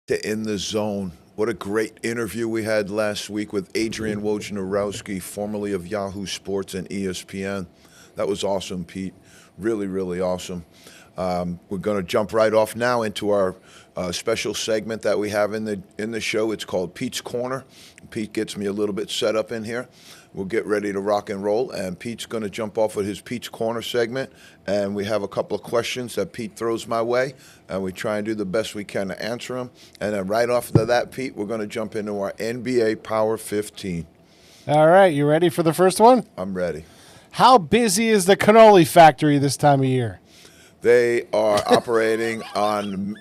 to In the Zone. What a great interview we had last week with Adrian Wojnarowski, formerly of Yahoo Sports and ESPN. That was awesome, Pete. Really, really awesome. We're going to jump right off now into our special segment that we have in the show. It's called Pete's Corner. Pete gets me a little bit set up in here. We'll get ready to rock and roll, and Pete's going to jump off with his Pete's Corner segment, and we have a couple of questions that Pete throws my way, and we try and do the best we can to answer them. And then right off of that, Pete, we're going to jump into our NBA Power 15. All right, you ready for the first one? I'm ready. How busy is the cannoli factory this time of year? They are operating on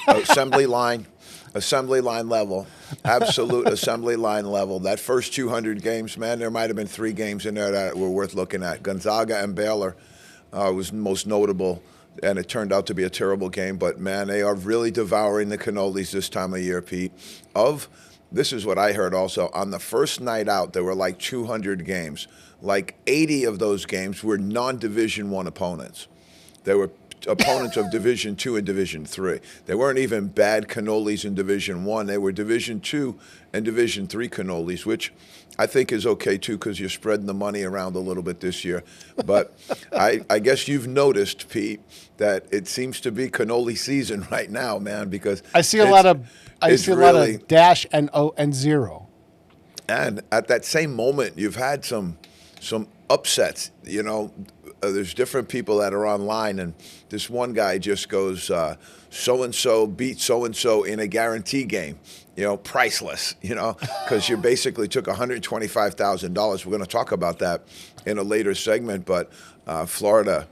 assembly line level, absolute assembly line level. That first 200 games, man, there might have been 3 games in there that were worth looking at. Gonzaga and Baylor was most notable, and it turned out to be a terrible game. But, man, they are really devouring the cannolis this time of year, Pete. This is what I heard also. On the first night out, there were like 200 games. Like 80 of those games were non-Division I opponents. They were opponents of Division II and Division III. They weren't even bad cannolis in Division I. They were Division II and Division III cannolis, which I think is okay, too, because you're spreading the money around a little bit this year. But I guess you've noticed, Pete, that it seems to be cannoli season right now, man, because I see a lot of dash and zero. And at that same moment, you've had some upsets, there's different people that are online, and this one guy just goes, so-and-so beat so-and-so in a guarantee game, priceless, because you basically took $125,000. We're going to talk about that in a later segment, but Florida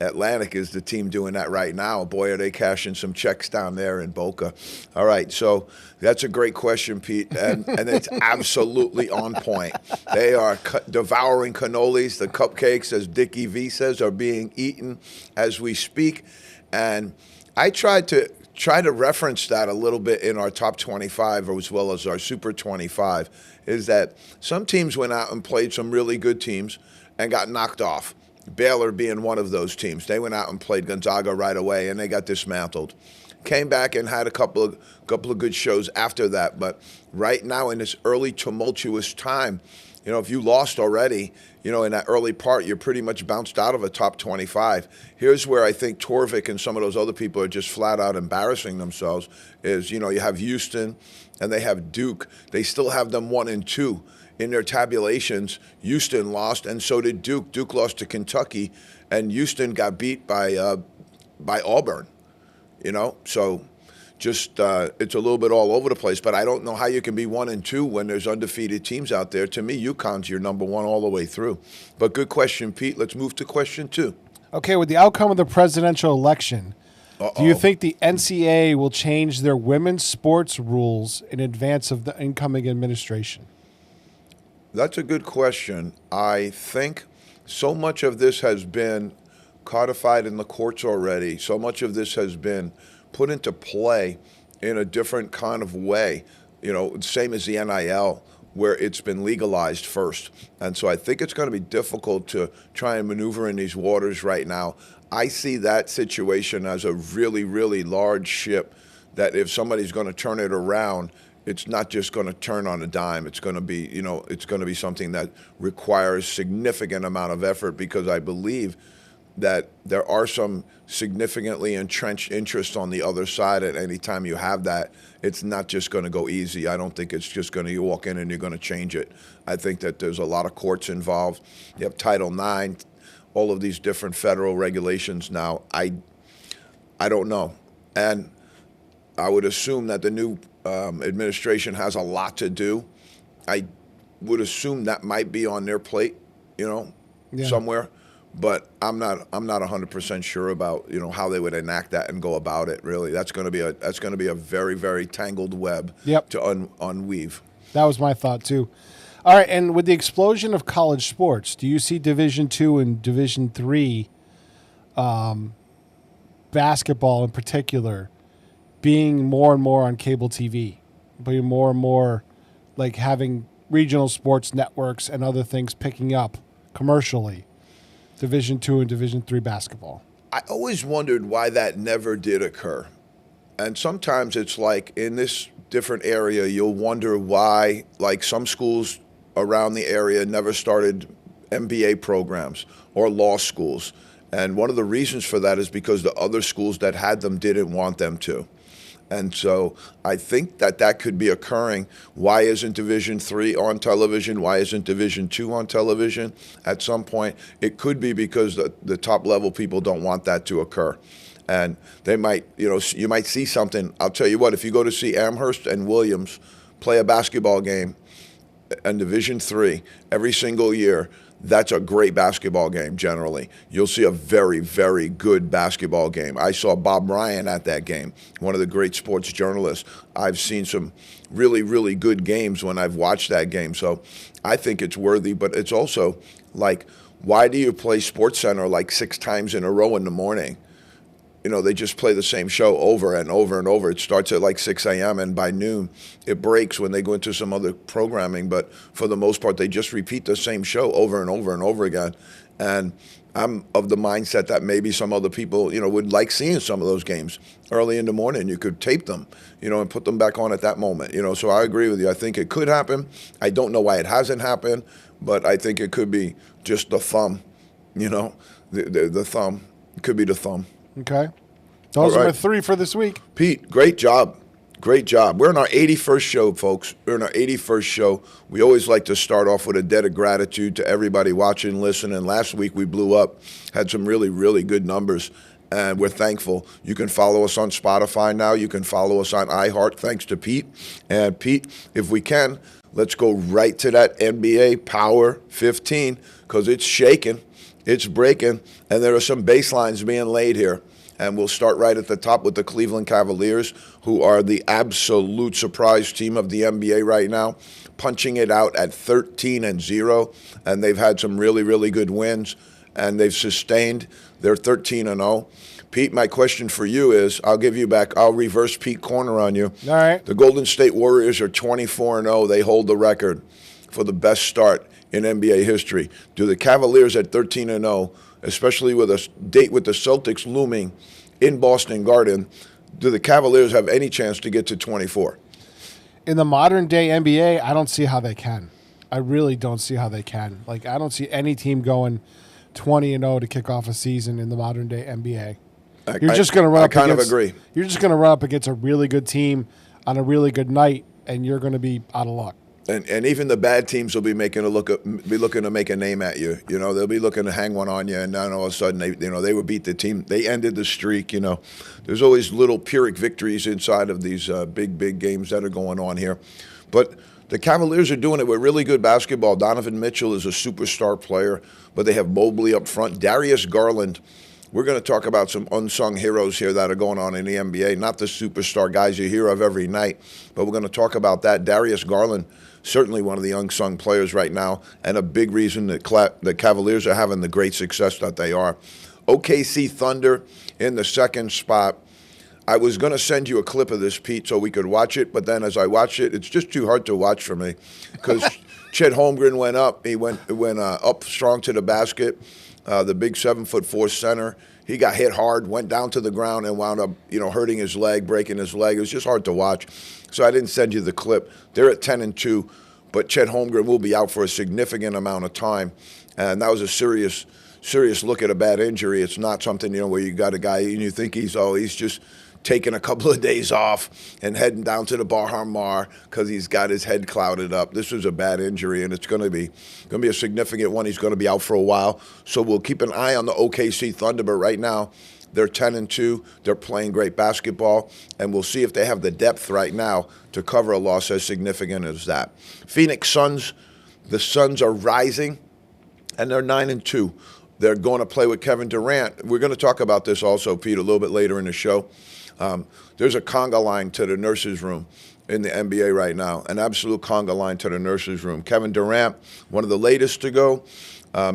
Atlantic is the team doing that right now. Boy, are they cashing some checks down there in Boca. All right, so that's a great question, Pete, and it's absolutely on point. They are devouring cannolis. The cupcakes, as Dickie V says, are being eaten as we speak. And I tried to reference that a little bit in our top 25 as well as our super 25, is that some teams went out and played some really good teams and got knocked off. Baylor being one of those teams. They went out and played Gonzaga right away, and they got dismantled. Came back and had a couple of good shows after that. But right now in this early tumultuous time, if you lost already, in that early part, you're pretty much bounced out of a top 25. Here's where I think Torvik and some of those other people are just flat out embarrassing themselves is, you have Houston and they have Duke. They still have them 1 and 2. In their tabulations, Houston lost, and so did Duke. Duke lost to Kentucky, and Houston got beat by Auburn. So just it's a little bit all over the place. But I don't know how you can be 1 and 2 when there's undefeated teams out there. To me, UConn's your number 1 all the way through. But good question, Pete. Let's move to question 2. Okay, with the outcome of the presidential election, do you think the NCAA will change their women's sports rules in advance of the incoming administration? That's a good question. I think so much of this has been codified in the courts already. So much of this has been put into play in a different kind of way, same as the NIL, where it's been legalized first. And so I think it's going to be difficult to try and maneuver in these waters right now. I see that situation as a really, really large ship that if somebody's going to turn it around, it's not just going to turn on a dime. It's going to be, it's going to be something that requires significant amount of effort, because I believe that there are some significantly entrenched interests on the other side. At any time you have that, it's not just going to go easy. I don't think it's just going to, you walk in and you're going to change it. I think that there's a lot of courts involved. You have Title IX, all of these different federal regulations now. I don't know. And I would assume that the new administration has a lot to do. I would assume that might be on their plate, somewhere. But I'm not 100% sure about how they would enact that and go about it. Really, that's going to be a very, very tangled web to unweave. That was my thought too. All right, and with the explosion of college sports, do you see Division II and Division III basketball in particular being more and more on cable TV, being more and more like having regional sports networks and other things picking up commercially Division II and Division III basketball? I always wondered why that never did occur. And sometimes it's like in this different area, you'll wonder why, like some schools around the area never started MBA programs or law schools. And one of the reasons for that is because the other schools that had them didn't want them to. And so I think that could be occurring. Why isn't Division III on television? Why isn't Division II on television at some point? It could be because the top level people don't want that to occur. And they might, you might see something. I'll tell you what, if you go to see Amherst and Williams play a basketball game in Division III every single year, that's a great basketball game generally. You'll see a very, very good basketball game. I saw Bob Ryan at that game, one of the great sports journalists. I've seen some really, really good games when I've watched that game. So I think it's worthy, but it's also like, why do you play SportsCenter like 6 times in a row in the morning? They just play the same show over and over and over. It starts at like 6 a.m. and by noon it breaks when they go into some other programming. But for the most part, they just repeat the same show over and over and over again. And I'm of the mindset that maybe some other people, would like seeing some of those games early in the morning. You could tape them, and put them back on at that moment. So I agree with you. I think it could happen. I don't know why it hasn't happened, but I think it could be just the thumb, the thumb. It could be the thumb. Okay. Those All are right. my 3 for this week. Pete, great job. Great job. We're in our 81st show, folks. We're in our 81st show. We always like to start off with a debt of gratitude to everybody watching, listening. Last week we blew up, had some really, really good numbers, and we're thankful. You can follow us on Spotify now. You can follow us on iHeart, thanks to Pete. And Pete, if we can, let's go right to that NBA Power 15 because it's shaking, it's breaking, and there are some baselines being laid here. And we'll start right at the top with the Cleveland Cavaliers, who are the absolute surprise team of the NBA right now, punching it out at 13-0. And they've had some really, really good wins, and they've sustained their 13-0. Pete, my question for you is, I'll reverse Pete corner on you. All right. The Golden State Warriors are 24-0. They hold the record for the best start in NBA history. Do the Cavaliers at 13-0, especially with a date with the Celtics looming in Boston Garden, do the Cavaliers have any chance to get to 24? In the modern day NBA, I don't see how they can. I really don't see how they can. Like, I don't see any team going 20-0 to kick off a season in the modern day NBA. You're just going to run I up kind of against, agree. You're just going to run up against a really good team on a really good night, and you're going to be out of luck. And even the bad teams will be looking to make a name at you. They'll be looking to hang one on you, and then all of a sudden they would beat the team. They ended the streak. There's always little Pyrrhic victories inside of these big games that are going on here. But the Cavaliers are doing it with really good basketball. Donovan Mitchell is a superstar player, but they have Mobley up front. Darius Garland. We're going to talk about some unsung heroes here that are going on in the NBA, not the superstar guys you hear of every night, but we're going to talk about that. Darius Garland, certainly one of the unsung players right now, and a big reason that the Cavaliers are having the great success that they are. OKC Thunder in the second spot. I was going to send you a clip of this, Pete, so we could watch it, but then as I watch it, it's just too hard to watch for me because Chet Holmgren went up. He went up strong to the basket. The big 7'4" center. He got hit hard, went down to the ground, and wound up, hurting his leg, breaking his leg. It was just hard to watch. So I didn't send you the clip. They're at 10-2, but Chet Holmgren will be out for a significant amount of time. And that was a serious look at a bad injury. It's not something, where you got a guy and you think he's just taking a couple of days off and heading down to the Baha Mar because he's got his head clouded up. This was a bad injury, and it's going to be a significant one. He's going to be out for a while. So we'll keep an eye on the OKC Thunder, but right now they're 10-2. They're playing great basketball, and we'll see if they have the depth right now to cover a loss as significant as that. Phoenix Suns, the Suns are rising, and they're 9-2. They're going to play with Kevin Durant. We're going to talk about this also, Pete, a little bit later in the show. There's a conga line to the nurses' room in the NBA right now, an absolute conga line to the nurses' room. Kevin Durant, one of the latest to go.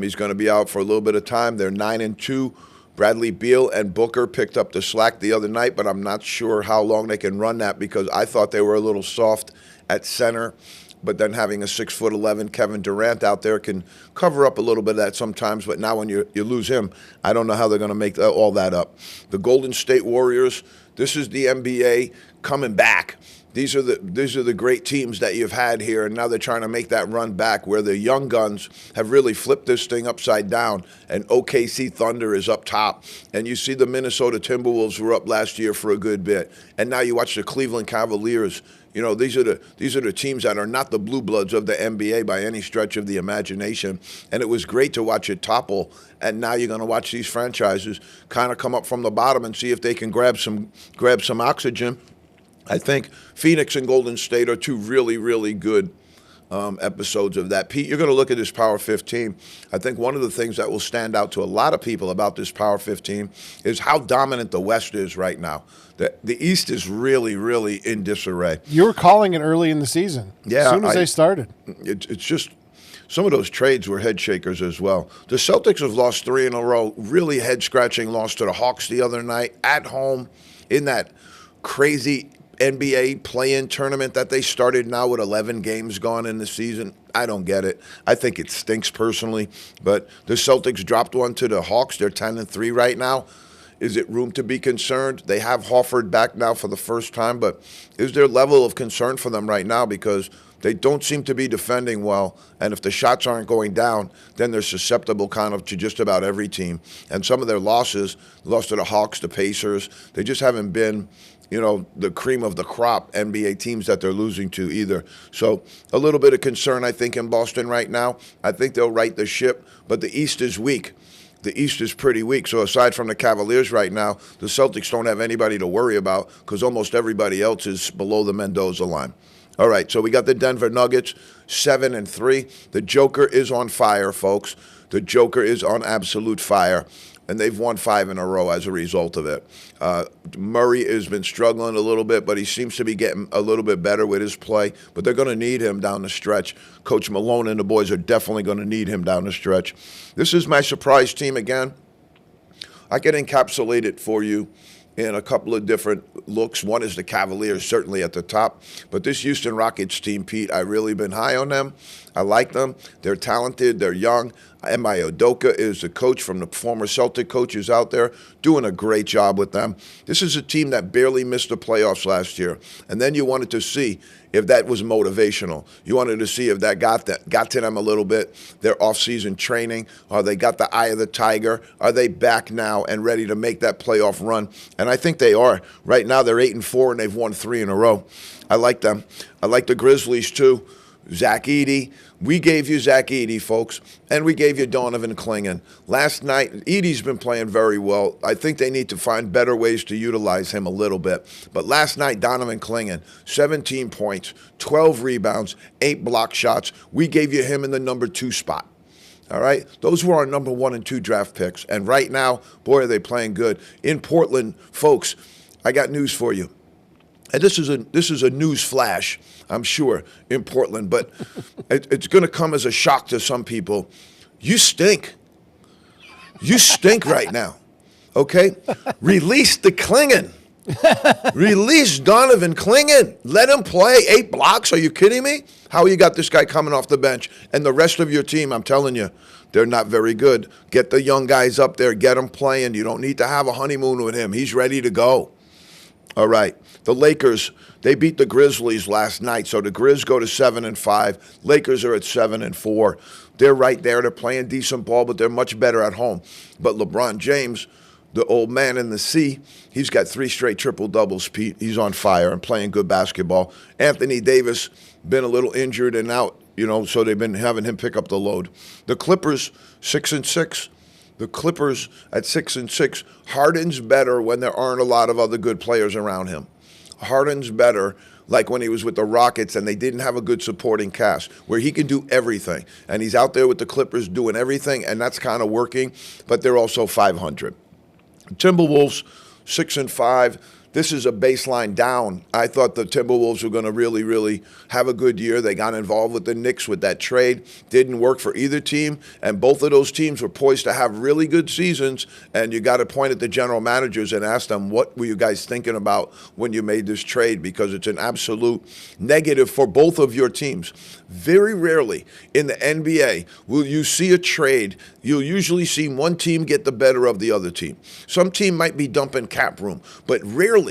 He's going to be out for a little bit of time. They're 9-2. Bradley Beal and Booker picked up the slack the other night, but I'm not sure how long they can run that because I thought they were a little soft at center. But then having a 6'11" Kevin Durant out there can cover up a little bit of that sometimes. But now when you lose him, I don't know how they're going to make all that up. The Golden State Warriors, This is the NBA coming back. These are the great teams that you've had here, and now they're trying to make that run back where the young guns have really flipped this thing upside down, and OKC Thunder is up top, and you see the Minnesota Timberwolves were up last year for a good bit, and now you watch the Cleveland Cavaliers. You know, these are the teams that are not the blue bloods of the NBA by any stretch of the imagination, and it was great to watch it topple. And now you're going to watch these franchises kind of come up from the bottom and see if they can grab some oxygen. I think Phoenix and Golden State are two really, really good episodes of that. Pete, you're going to look at this Power 15. I think one of the things that will stand out to a lot of people about this Power 15 is how dominant the West is right now. The East is really, really in disarray. You were calling it early in the season. Yeah, as soon as they started. It's just some of those trades were head shakers as well. The Celtics have lost 3 in a row. Really head-scratching loss to the Hawks the other night at home in that crazy NBA play-in tournament that they started now with 11 games gone in the season. I don't get it. I think it stinks personally. But the Celtics dropped one to the Hawks. They're 10-3 right now. Is it room to be concerned? They have Horford back now for the first time, but is there level of concern for them right now? Because they don't seem to be defending well, and if the shots aren't going down, then they're susceptible kind of to just about every team. And some of their losses, lost to the Hawks, the Pacers, they just haven't been, you know, the cream of the crop NBA teams that they're losing to either. So a little bit of concern, I think, in Boston right now. I think they'll right the ship, but the East is weak. The East is pretty weak. So aside from the Cavaliers right now, the Celtics don't have anybody to worry about because almost everybody else is below the Mendoza line. All right, so we got the Denver Nuggets, 7-3. The Joker is on fire, folks. The Joker is on absolute fire, and they've won 5 in a row as a result of it. Murray has been struggling a little bit, but he seems to be getting a little bit better with his play. But they're going to need him down the stretch. Coach Malone and the boys are definitely going to need him down the stretch. This is my surprise team again. I can encapsulate it for you in a couple of different looks. One is the Cavaliers, certainly at the top. But this Houston Rockets team, Pete, I've really been high on them. I like them. They're talented. They're young. M.I. Udoka is the coach from the former Celtic coaches out there, doing a great job with them. This is a team that barely missed the playoffs last year. And then you wanted to see if that was motivational. You wanted to see if that got to them a little bit, their off-season training. Are they got the eye of the tiger? Are they back now and ready to make that playoff run? And I think they are. Right now they're 8-4, and they've won 3 in a row. I like them. I like the Grizzlies, too. Zach Edey. We gave you Zach Edey, folks, and we gave you Donovan Clingan. Last night, Edey's been playing very well. I think they need to find better ways to utilize him a little bit. But last night, Donovan Clingan, 17 points, 12 rebounds, 8 block shots. We gave you him in the number 2 spot. All right? Those were our number 1 and 2 draft picks. And right now, boy, are they playing good. In Portland, folks, I got news for you. And this is a news flash, I'm sure, in Portland, but it's going to come as a shock to some people. You stink. You stink right now, okay? Release the Clingan. Release Donovan Clingan. Let him play 8 blocks. Are you kidding me? How you got this guy coming off the bench? And the rest of your team, I'm telling you, they're not very good. Get the young guys up there. Get them playing. You don't need to have a honeymoon with him. He's ready to go. All right, the Lakers, they beat the Grizzlies last night, so the Grizz go to 7-5. Lakers are at 7-4. They're right there. They're playing decent ball, but they're much better at home. But LeBron James, the old man in the sea, he's got 3 straight triple-doubles, Pete. He's on fire and playing good basketball. Anthony Davis, been a little injured and out, you know, so they've been having him pick up the load. The Clippers, 6-6. The Clippers at 6-6. Harden's better when there aren't a lot of other good players around him. Harden's better like when he was with the Rockets and they didn't have a good supporting cast, where he can do everything. And he's out there with the Clippers doing everything, and that's kind of working, but they're also 500. Timberwolves, 6-5. This is a baseline down. I thought the Timberwolves were going to really, really have a good year. They got involved with the Knicks with that trade. Didn't work for either team, and both of those teams were poised to have really good seasons, and you got to point at the general managers and ask them, what were you guys thinking about when you made this trade? Because it's an absolute negative for both of your teams. Very rarely in the NBA will you see a trade. You'll usually see one team get the better of the other team. Some team might be dumping cap room, but rarely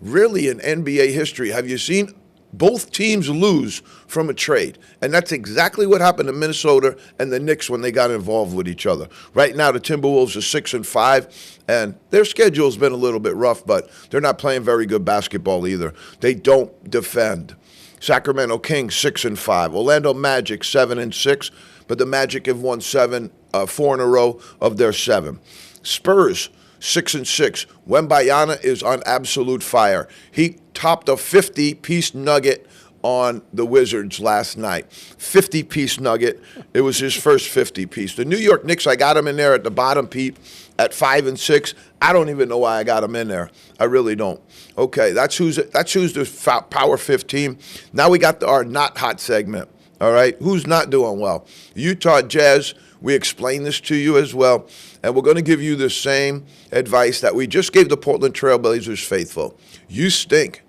rarely in NBA history have you seen both teams lose from a trade. And that's exactly what happened to Minnesota and the Knicks when they got involved with each other. Right now, the Timberwolves are 6-5, and their schedule's been a little bit rough, but they're not playing very good basketball either. They don't defend. Sacramento Kings 6-5. Orlando Magic 7-6, but the Magic have won 4 in a row of their 7. Spurs 6-6. Wembanyama is on absolute fire. He topped a 50-piece nugget on the Wizards last night. 50-piece nugget. It was his first 50-piece. The New York Knicks, I got him in there at the bottom, Pete, at 5-6. I don't even know why I got him in there. I really don't. Okay, that's who's the Power 15. Now we got our not hot segment. All right, who's not doing well? Utah Jazz. We explained this to you as well, and we're going to give you the same advice that we just gave the Portland Trailblazers faithful. You stink.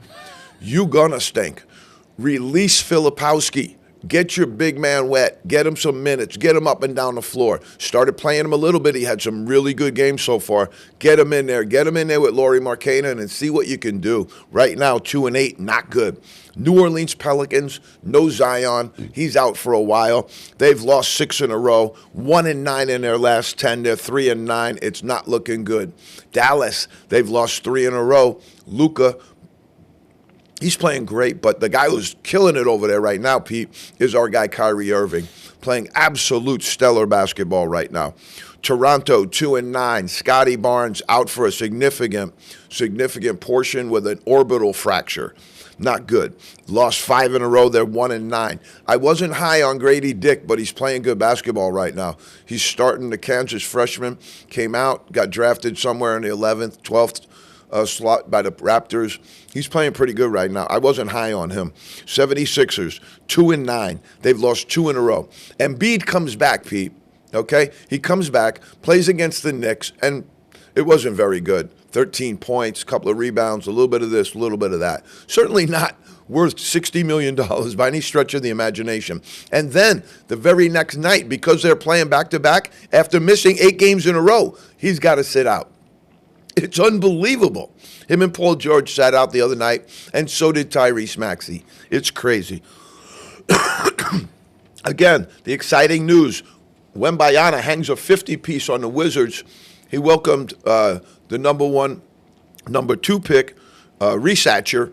You gonna stink. Release Filipowski. Get your big man wet. Get him some minutes. Get him up and down the floor. Started playing him a little bit. He had some really good games so far. Get him in there. Get him in there with Lauri Markkanen and see what you can do. Right now, 2-8, not good. New Orleans Pelicans, no Zion. He's out for a while. They've lost 6 in a row, 1-9 in their last 10. They're 3-9. It's not looking good. Dallas, they've lost 3 in a row. Luka, he's playing great, but the guy who's killing it over there right now, Pete, is our guy Kyrie Irving, playing absolute stellar basketball right now. Toronto 2-9. Scotty Barnes out for a significant portion with an orbital fracture. Not good. Lost 5 in a row. They're 1-9. I wasn't high on Grady Dick, but he's playing good basketball right now. He's starting the Kansas freshman. Came out, got drafted somewhere in the 11th, 12th slot by the Raptors. He's playing pretty good right now. I wasn't high on him. 76ers, 2-9. They've lost 2 in a row. Embiid comes back, Pete. Okay? He comes back, plays against the Knicks, and it wasn't very good. 13 points, a couple of rebounds, a little bit of this, a little bit of that. Certainly not worth $60 million by any stretch of the imagination. And then the very next night, because they're playing back-to-back, after missing 8 games in a row, he's got to sit out. It's unbelievable. Him and Paul George sat out the other night, and so did Tyrese Maxey. It's crazy. Again, the exciting news. Wembanyama hangs a 50-piece on the Wizards. He welcomed the number 2 pick, Resacher.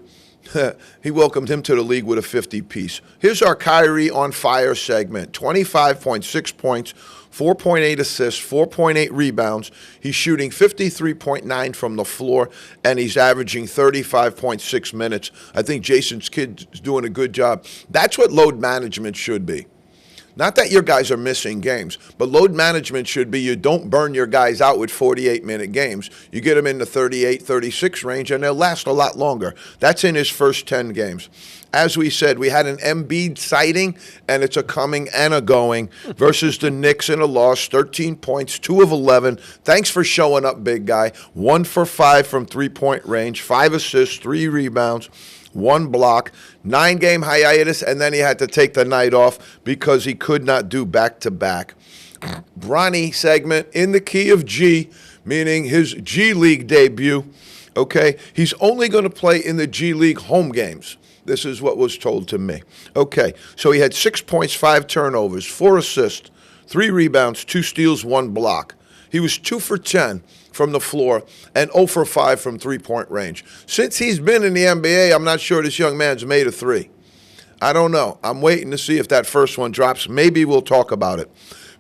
He welcomed him to the league with a 50-piece. Here's our Kyrie on fire segment. 25.6 points, 4.8 assists, 4.8 rebounds. He's shooting 53.9 from the floor, and he's averaging 35.6 minutes. I think Jason's kid is doing a good job. That's what load management should be. Not that your guys are missing games, but load management should be you don't burn your guys out with 48-minute games. You get them in the 38, 36 range, and they'll last a lot longer. That's in his first 10 games. As we said, we had an Embiid sighting, and it's a coming and a going versus the Knicks in a loss, 13 points, 2 of 11. Thanks for showing up, big guy. 1 for 5 from three-point range, 5 assists, 3 rebounds. 1 block, 9-game hiatus, and then he had to take the night off because he could not do back-to-back. Bronny segment in the key of G, meaning his G League debut. Okay, he's only going to play in the G League home games. This is what was told to me. Okay, so he had 6 points, 5 turnovers, 4 assists, 3 rebounds, 2 steals, 1 block. He was 2 for 10 from the floor and 0 for 5 from three-point range. Since he's been in the NBA, I'm not sure this young man's made a 3. I don't know. I'm waiting to see if that first one drops. Maybe we'll talk about it.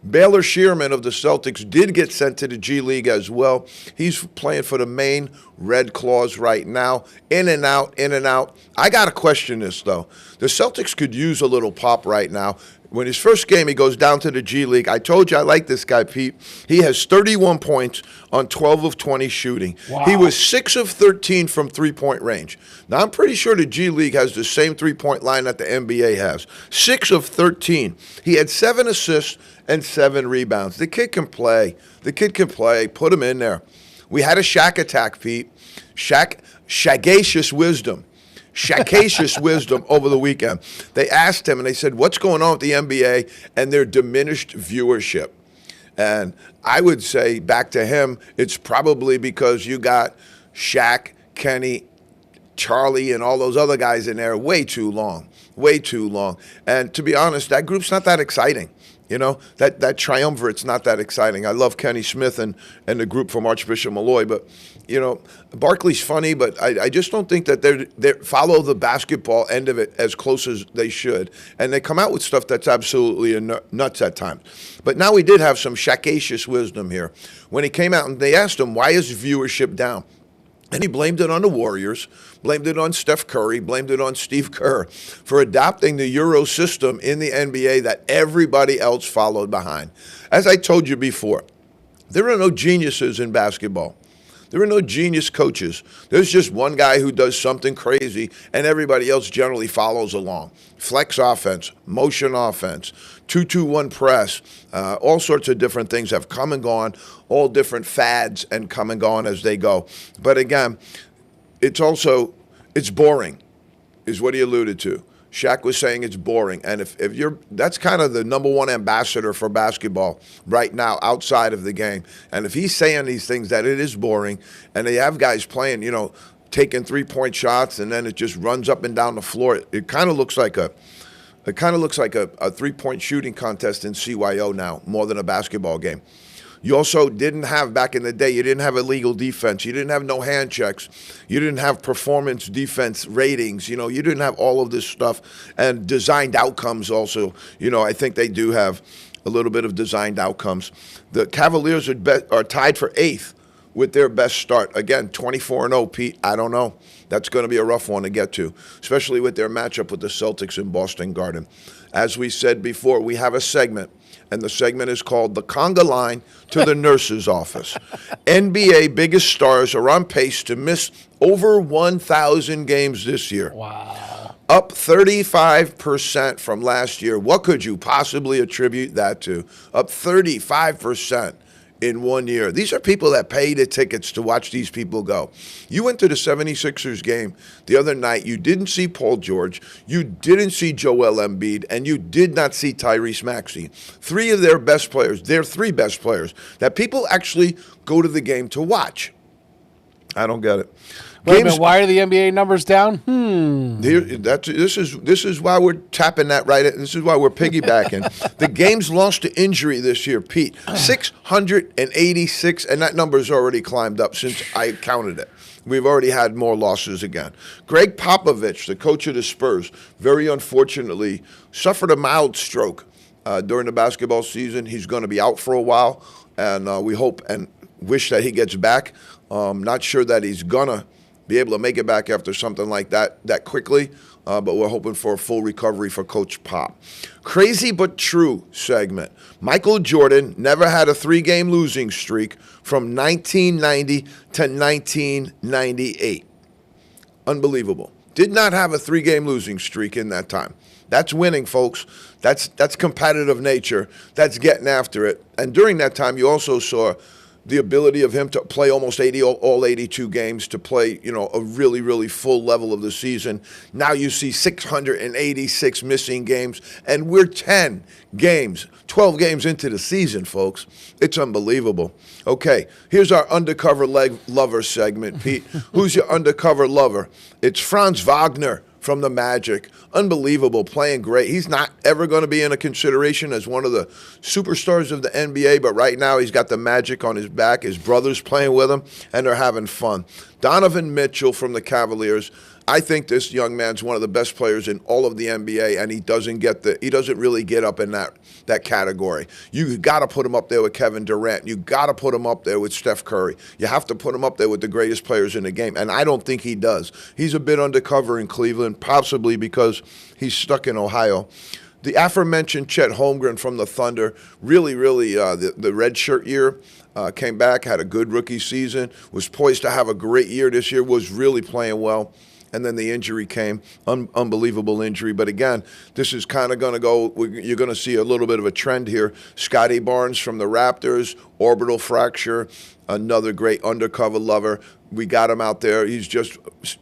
Baylor Shearman of the Celtics did get sent to the G League as well. He's playing for the Maine Red Claws right now. In and out, in and out. I got to question this, though. The Celtics could use a little pop right now. When his first game, he goes down to the G League. I told you I like this guy, Pete. He has 31 points on 12 of 20 shooting. Wow. He was 6 of 13 from three-point range. Now, I'm pretty sure the G League has the same three-point line that the NBA has. 6 of 13. He had 7 assists and 7 rebounds. The kid can play. The kid can play. Put him in there. We had a Shaq attack, Pete. Shagacious wisdom. Shakacious wisdom over the weekend. They asked him, and they said, what's going on with the NBA and their diminished viewership? And I would say back to him, it's probably because you got Shaq, Kenny, Charlie and all those other guys in there way too long, way too long. And to be honest, that group's not that exciting. You know, that triumvirate's not that exciting. I love Kenny Smith and the group from Archbishop Malloy, but, you know, Barkley's funny, but I just don't think that they follow the basketball end of it as close as they should. And they come out with stuff that's absolutely nuts at times. But now we did have some shakacious wisdom here. When he came out and they asked him, why is viewership down? And he blamed it on the Warriors, blamed it on Steph Curry, blamed it on Steve Kerr for adopting the Euro system in the NBA that everybody else followed behind. As I told you before, there are no geniuses in basketball. There are no genius coaches. There's just one guy who does something crazy, and everybody else generally follows along. Flex offense, motion offense, 2-2-1 press, all sorts of different things have come and gone, all different fads and come and gone as they go. But again, it's boring, is what he alluded to. Shaq was saying it's boring. And if you're, that's kind of the number one ambassador for basketball right now outside of the game. And if he's saying these things that it is boring, and they have guys playing, you know, taking 3-point shots, and then it just runs up and down the floor, it kind of looks like a 3-point shooting contest in CYO now, more than a basketball game. You also didn't have, back in the day, you didn't have illegal defense. You didn't have no hand checks. You didn't have performance defense ratings. You know, you didn't have all of this stuff. And designed outcomes also. You know, I think they do have a little bit of designed outcomes. The Cavaliers are tied for 8th with their best start. Again, 24-0, Pete. I don't know. That's going to be a rough one to get to, especially with their matchup with the Celtics in Boston Garden. As we said before, we have a segment, and the segment is called The Conga Line to the Nurse's Office. NBA biggest stars are on pace to miss over 1,000 games this year. Wow. Up 35% from last year. What could you possibly attribute that to? Up 35% in 1 year. These are people that pay the tickets to watch these people go. You went to the 76ers game the other night. You didn't see Paul George. You didn't see Joel Embiid. And you did not see Tyrese Maxey. 3 of their best players, their 3 best players, that people actually go to the game to watch. I don't get it. Wait a minute, why are the NBA numbers down? This is why we're tapping that right. This is why we're piggybacking. The games lost to injury this year, Pete, 686, and that number's already climbed up since I counted it. We've already had more losses again. Greg Popovich, the coach of the Spurs, very unfortunately suffered a mild stroke during the basketball season. He's going to be out for a while, and we hope and wish that he gets back. Not sure that he's going to be able to make it back after something like that quickly, but we're hoping for a full recovery for Coach Pop. Crazy but true segment. Michael Jordan never had a 3-game losing streak from 1990 to 1998. Unbelievable. Did not have a 3-game losing streak in that time. That's winning, folks. That's competitive nature. That's getting after it. And during that time, you also saw the ability of him to play almost 80, all 82 games, to play, you know, a really, really full level of the season. Now you see 686 missing games, and we're 12 games into the season, folks. It's unbelievable. Okay, here's our undercover lover segment, Pete. Who's your undercover lover? It's Franz Wagner from the Magic. Unbelievable, playing great. He's not ever going to be in a consideration as one of the superstars of the NBA, but right now he's got the Magic on his back. His brother's playing with him, and they're having fun. Donovan Mitchell from the Cavaliers. I think this young man's one of the best players in all of the NBA, and he doesn't really get up in that category. You got to put him up there with Kevin Durant. You got to put him up there with Steph Curry. You have to put him up there with the greatest players in the game, and I don't think he does. He's a bit undercover in Cleveland, possibly because he's stuck in Ohio. The aforementioned Chet Holmgren from the Thunder, really, the red shirt year, came back, had a good rookie season, was poised to have a great year this year, was really playing well. And then the injury came, unbelievable injury. But again, this is kind of going to go, you're going to see a little bit of a trend here. Scotty Barnes from the Raptors, orbital fracture, another great undercover lover. We got him out there. He's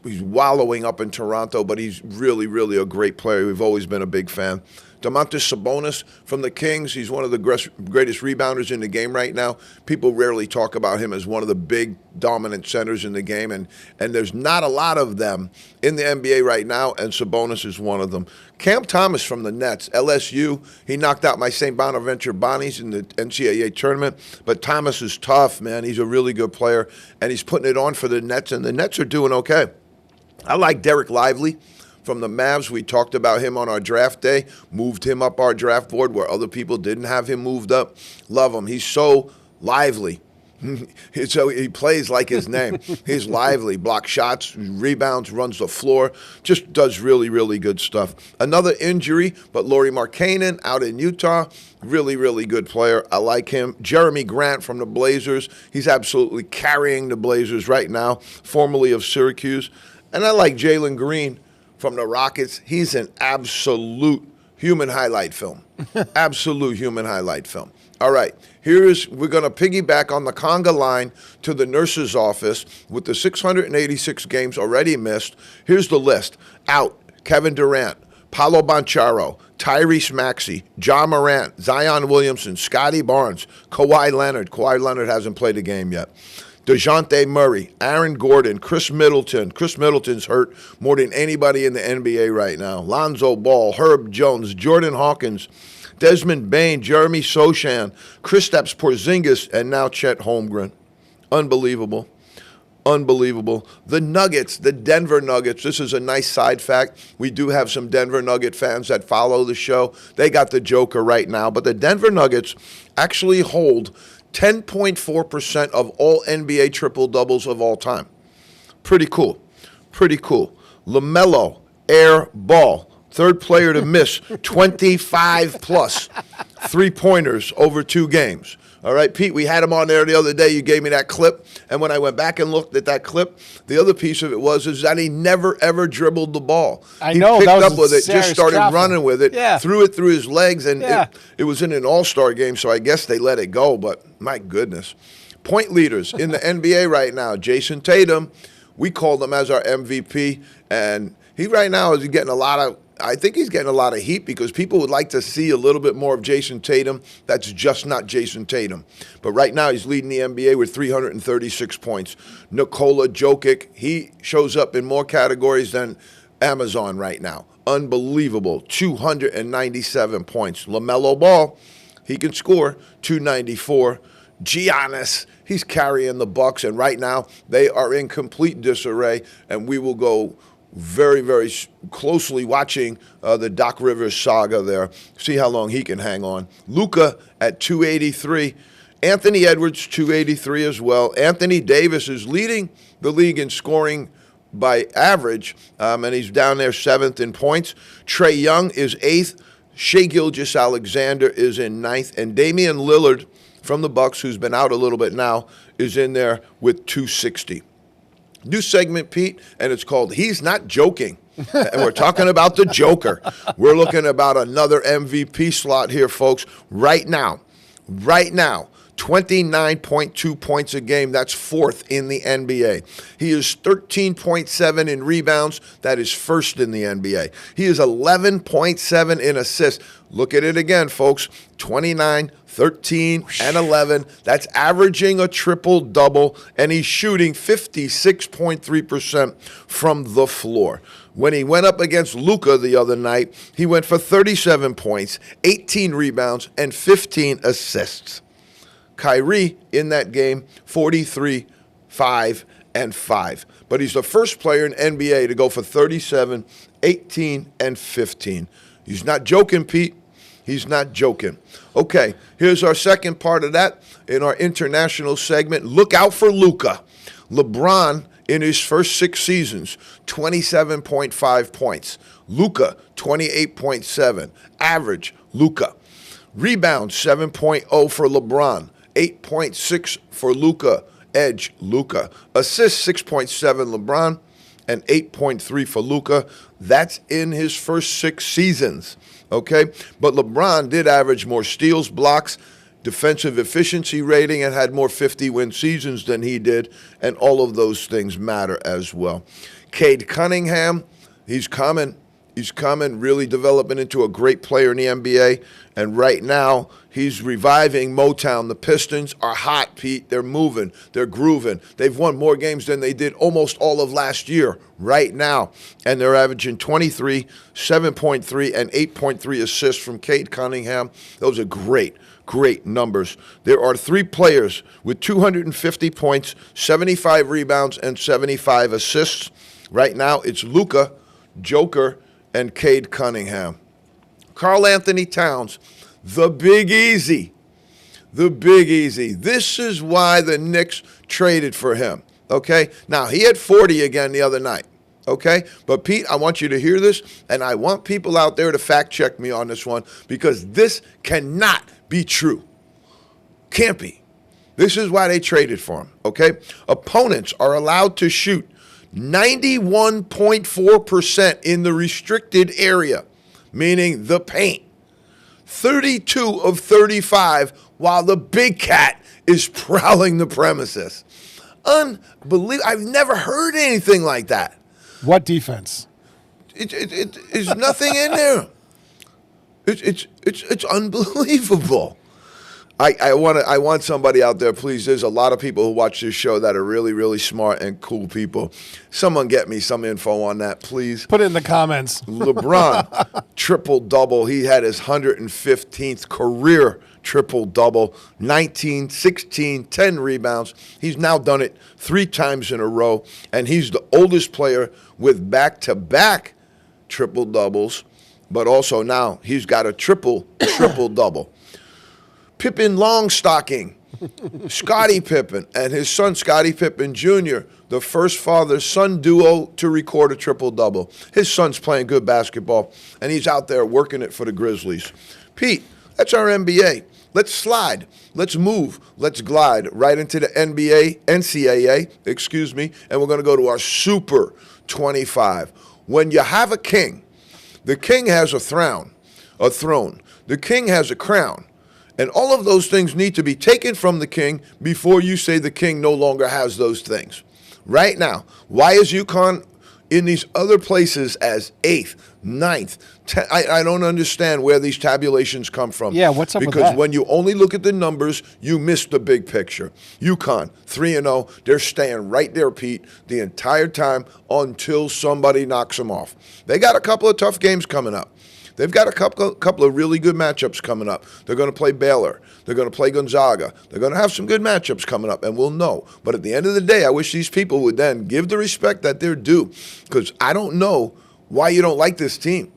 wallowing up in Toronto, but he's really, really a great player. We've always been a big fan. Domantas Sabonis from the Kings, he's one of the greatest rebounders in the game right now. People rarely talk about him as one of the big dominant centers in the game, and there's not a lot of them in the NBA right now, and Sabonis is one of them. Cam Thomas from the Nets, LSU, he knocked out my St. Bonaventure Bonnies in the NCAA tournament, but Thomas is tough, man. He's a really good player, and he's putting it on for the Nets, and the Nets are doing okay. I like Derek Lively from the Mavs. We talked about him on our draft day, moved him up our draft board where other people didn't have him moved up. Love him. He's so lively. So he plays like his name. He's lively, blocks shots, rebounds, runs the floor, just does really, really good stuff. Another injury, but Lauri Markkanen out in Utah, really, really good player. I like him. Jeremy Grant from the Blazers. He's absolutely carrying the Blazers right now, formerly of Syracuse. And I like Jalen Green from the Rockets. He's an absolute human highlight film. Absolute human highlight film. All right, we're going to piggyback on the conga line to the nurse's office with the 686 games already missed. Here's the list. Out, Kevin Durant, Paolo Banchero, Tyrese Maxey, John Morant, Zion Williamson, Scotty Barnes, Kawhi Leonard. Kawhi Leonard hasn't played a game yet. DeJounte Murray, Aaron Gordon, Chris Middleton. Chris Middleton's hurt more than anybody in the NBA right now. Lonzo Ball, Herb Jones, Jordan Hawkins, Desmond Bane, Jeremy Sochan, Kristaps Porzingis, and now Chet Holmgren. Unbelievable. Unbelievable. The Nuggets, the Denver Nuggets, this is a nice side fact. We do have some Denver Nugget fans that follow the show. They got the Joker right now, but the Denver Nuggets actually hold 10.4% of all NBA triple-doubles of all time. Pretty cool. Pretty cool. LaMelo, air ball. Third player to miss 25-plus three-pointers over 2 games. All right, Pete, we had him on there the other day. You gave me that clip. And when I went back and looked at that clip, the other piece of it is that he never, ever dribbled the ball. He picked up with it, just started running with it, yeah. Threw it through his legs, and it was in an all-star game, so I guess they let it go. But my goodness. Point leaders in the NBA right now, Jason Tatum, we called him as our MVP, and he right now is getting I think he's getting a lot of heat because people would like to see a little bit more of Jason Tatum. That's just not Jason Tatum. But right now he's leading the NBA with 336 points. Nikola Jokic, he shows up in more categories than Amazon right now. Unbelievable, 297 points. LaMelo Ball, he can score, 294. Giannis, he's carrying the Bucks, and right now they are in complete disarray, and we will go very, very closely watching the Doc Rivers saga there. See how long he can hang on. Luka at 283. Anthony Edwards, 283 as well. Anthony Davis is leading the league in scoring by average, and he's down there 7th in points. Trae Young is 8th. Shai Gilgeous-Alexander is in 9th. And Damian Lillard from the Bucks, who's been out a little bit now, is in there with 260. New segment, Pete, and it's called He's Not Joking. And we're talking about the Joker. We're looking about another MVP slot here, folks. Right now, 29.2 points a game. That's 4th in the NBA. He is 13.7 in rebounds. That is 1st in the NBA. He is 11.7 in assists. Look at it again, folks. 29, 13, and 11. That's averaging a triple-double, and he's shooting 56.3% from the floor. When he went up against Luka the other night, he went for 37 points, 18 rebounds, and 15 assists. Kyrie in that game, 43, 5, and 5. But he's the first player in NBA to go for 37, 18, and 15. He's not joking, Pete. He's not joking. Okay, here's our second part of that in our international segment. Look out for Luka. LeBron, in his first 6 seasons, 27.5 points. Luka, 28.7. Average, Luka. Rebounds, 7.0 for LeBron. 8.6 for Luka. Edge, Luka. Assists, 6.7 LeBron, and 8.3 for Luka. That's in his first 6 seasons, okay? But LeBron did average more steals, blocks, defensive efficiency rating, and had more 50-win seasons than he did, and all of those things matter as well. Cade Cunningham, he's coming. He's coming, really developing into a great player in the NBA. And right now, he's reviving Motown. The Pistons are hot, Pete. They're moving. They're grooving. They've won more games than they did almost all of last year right now. And they're averaging 23, 7.3, and 8.3 assists from Cade Cunningham. Those are great numbers. There are 3 players with 250 points, 75 rebounds, and 75 assists. Right now, it's Luka, Joker, and Cade Cunningham. Karl Anthony Towns, the Big Easy. The Big Easy. This is why the Knicks traded for him, okay? Now, he had 40 again the other night, okay? But, Pete, I want you to hear this, and I want people out there to fact-check me on this one because this cannot be true. Can't be. This is why they traded for him, okay? Opponents are allowed to shoot 91.4% in the restricted area, meaning the paint. 32 of 35 while the big cat is prowling the premises. Unbelievable. I've never heard anything like that. What defense? There's nothing in there. It's unbelievable. I want somebody out there, please. There's a lot of people who watch this show that are really, really smart and cool people. Someone get me some info on that, please. Put it in the comments. LeBron, triple-double. He had his 115th career triple-double, 19, 16, 10 rebounds. He's now done it 3 times in a row, and he's the oldest player with back-to-back triple-doubles, but also now he's got a triple-double. Pippen Longstocking, Scottie Pippen, and his son Scottie Pippen Jr., the first father-son duo to record a triple-double. His son's playing good basketball, and he's out there working it for the Grizzlies. Pete, that's our NBA. Let's slide. Let's move. Let's glide right into the NCAA, and we're going to go to our Super 25. When you have a king, the king has a throne. The king has a crown. And all of those things need to be taken from the king before you say the king no longer has those things. Right now, why is UConn in these other places as 8th, 9th? I don't understand where these tabulations come from. Yeah, what's up with that? Because when you only look at the numbers, you miss the big picture. UConn, 3-0, they're staying right there, Pete, the entire time until somebody knocks them off. They got a couple of tough games coming up. They've got a couple of really good matchups coming up. They're going to play Baylor. They're going to play Gonzaga. They're going to have some good matchups coming up, and we'll know. But at the end of the day, I wish these people would then give the respect that they're due, because I don't know why you don't like this team.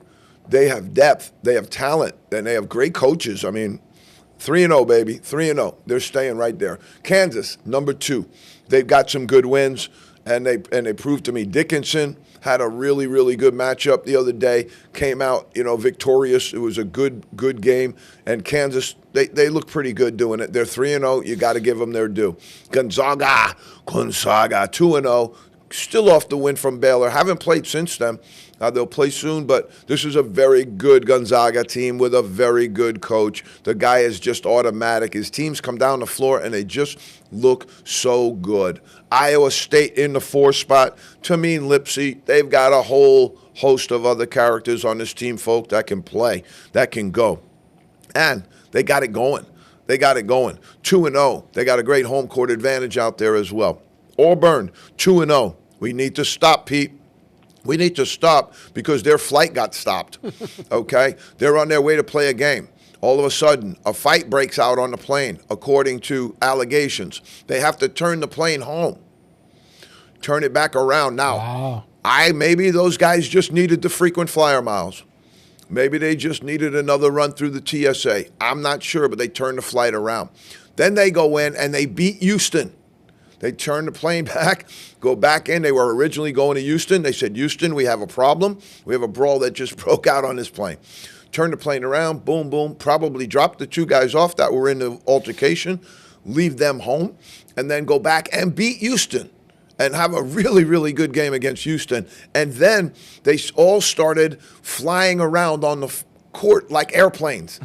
They have depth. They have talent, and they have great coaches. I mean, 3-0, baby, 3-0. They're staying right there. Kansas, number 2. They've got some good wins, and they proved to me. Dickinson had a really, really good matchup the other day, came out, victorious. It was a good game. And Kansas, they look pretty good doing it. They're 3-0. You got to give them their due. Gonzaga, 2-0. Still off the win from Baylor. Haven't played since then. They'll play soon, but this is a very good Gonzaga team with a very good coach. The guy is just automatic. His teams come down the floor, and they just look so good. Iowa State in the 4 spot. Tamim Lipsey, they've got a whole host of other characters on this team, folk, that can play, that can go. And they got it going. 2-0. They got a great home court advantage out there as well. Auburn, 2-0. We need to stop, Pete. We need to stop because their flight got stopped, okay? They're on their way to play a game. All of a sudden, a fight breaks out on the plane, according to allegations. They have to turn the plane home, turn it back around. Now, Wow. Maybe those guys just needed the frequent flyer miles. Maybe they just needed another run through the TSA. I'm not sure, but they turned the flight around. Then they go in and they beat Houston. They turned the plane back, go back in. They were originally going to Houston. They said, Houston, we have a problem. We have a brawl that just broke out on this plane. Turn the plane around, boom, boom, probably drop the 2 guys off that were in the altercation, leave them home, and then go back and beat Houston and have a really, really good game against Houston. And then they all started flying around on the court like airplanes,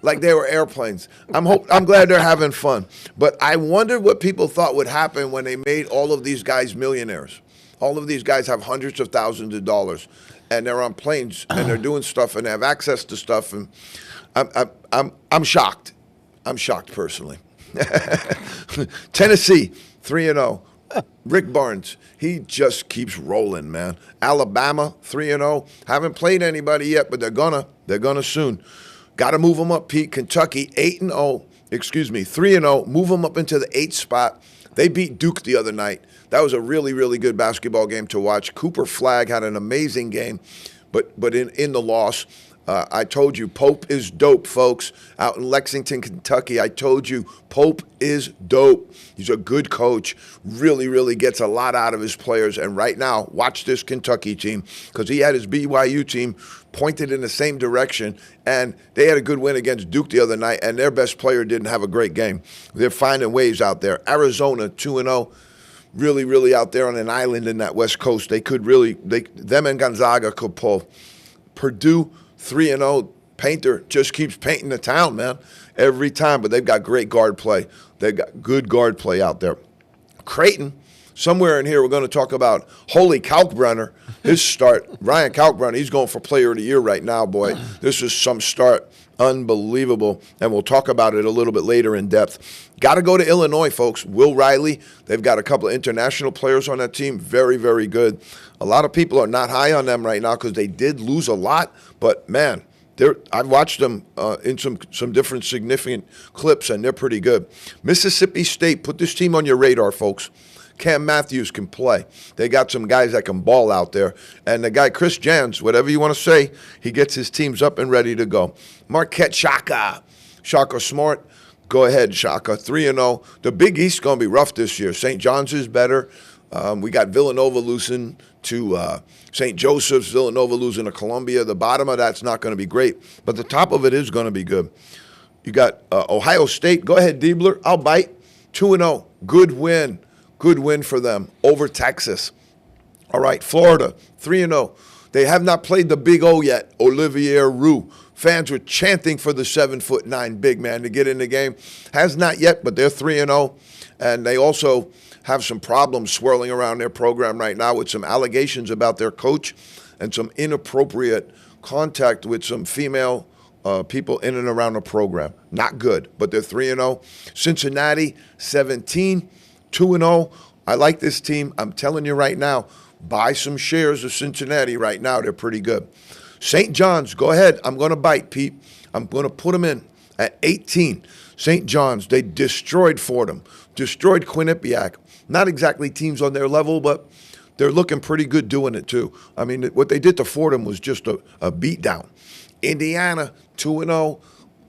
like they were airplanes. I'm glad they're having fun. But I wonder what people thought would happen when they made all of these guys millionaires. All of these guys have hundreds of thousands of dollars, and they're on planes and they're doing stuff and they have access to stuff. And I'm shocked. I'm shocked personally. Tennessee 3-0. Rick Barnes, he just keeps rolling, man. Alabama 3-0. Haven't played anybody yet, but they're gonna soon. Got to move them up, Pete. Kentucky 8-0. 3-0. Move them up into the 8th spot. They beat Duke the other night. That was a really, really good basketball game to watch. Cooper Flagg had an amazing game, but in the loss, I told you Pope is dope, folks. Out in Lexington, Kentucky, I told you Pope is dope. He's a good coach. Really, really gets a lot out of his players. And right now, watch this Kentucky team, because he had his BYU team pointed in the same direction, and they had a good win against Duke the other night, and their best player didn't have a great game. They're finding ways out there. Arizona 2-0. Really, really out there on an island in that West Coast. They could really, them and Gonzaga could pull. Purdue 3-0. Painter just keeps painting the town, man, every time. But they've got great guard play. They've got good guard play out there. Creighton, somewhere in here, we're going to talk about Holy Kalkbrenner. His start, Ryan Kalkbrenner, he's going for Player of the Year right now, boy. This is some start. Unbelievable. And we'll talk about it a little bit later in depth. Got to go to Illinois, folks. Will Riley, they've got a couple of international players on that team. Very, very good. A lot of people are not high on them right now because they did lose a lot. But, man, I've watched them in some different significant clips, and they're pretty good. Mississippi State, put this team on your radar, folks. Cam Matthews can play. They got some guys that can ball out there. And the guy, Chris Jans, whatever you want to say, he gets his teams up and ready to go. Marquette Shaka. Shaka Smart. Go ahead, Shaka. 3-0. The Big East is going to be rough this year. St. John's is better. We got Villanova losing to St. Joseph's, Villanova losing to Columbia. The bottom of that's not going to be great, but the top of it is going to be good. You got Ohio State. Go ahead, Diebler. I'll bite. 2-0. Good win. Good win for them over Texas. All right, Florida, 3-0. They have not played the Big O yet, Olivier Roux. Fans were chanting for the 7'9" big man to get in the game. Has not yet, but they're 3-0. And they also have some problems swirling around their program right now with some allegations about their coach and some inappropriate contact with some female people in and around the program. Not good, but they're 3-0. Cincinnati, 17. 2-0. I like this team. I'm telling you right now, buy some shares of Cincinnati right now. They're pretty good. St. John's, go ahead. I'm going to bite, Pete. I'm going to put them in at 18. St. John's, they destroyed Fordham, destroyed Quinnipiac. Not exactly teams on their level, but they're looking pretty good doing it too. I mean, what they did to Fordham was just a beatdown. Indiana, 2-0.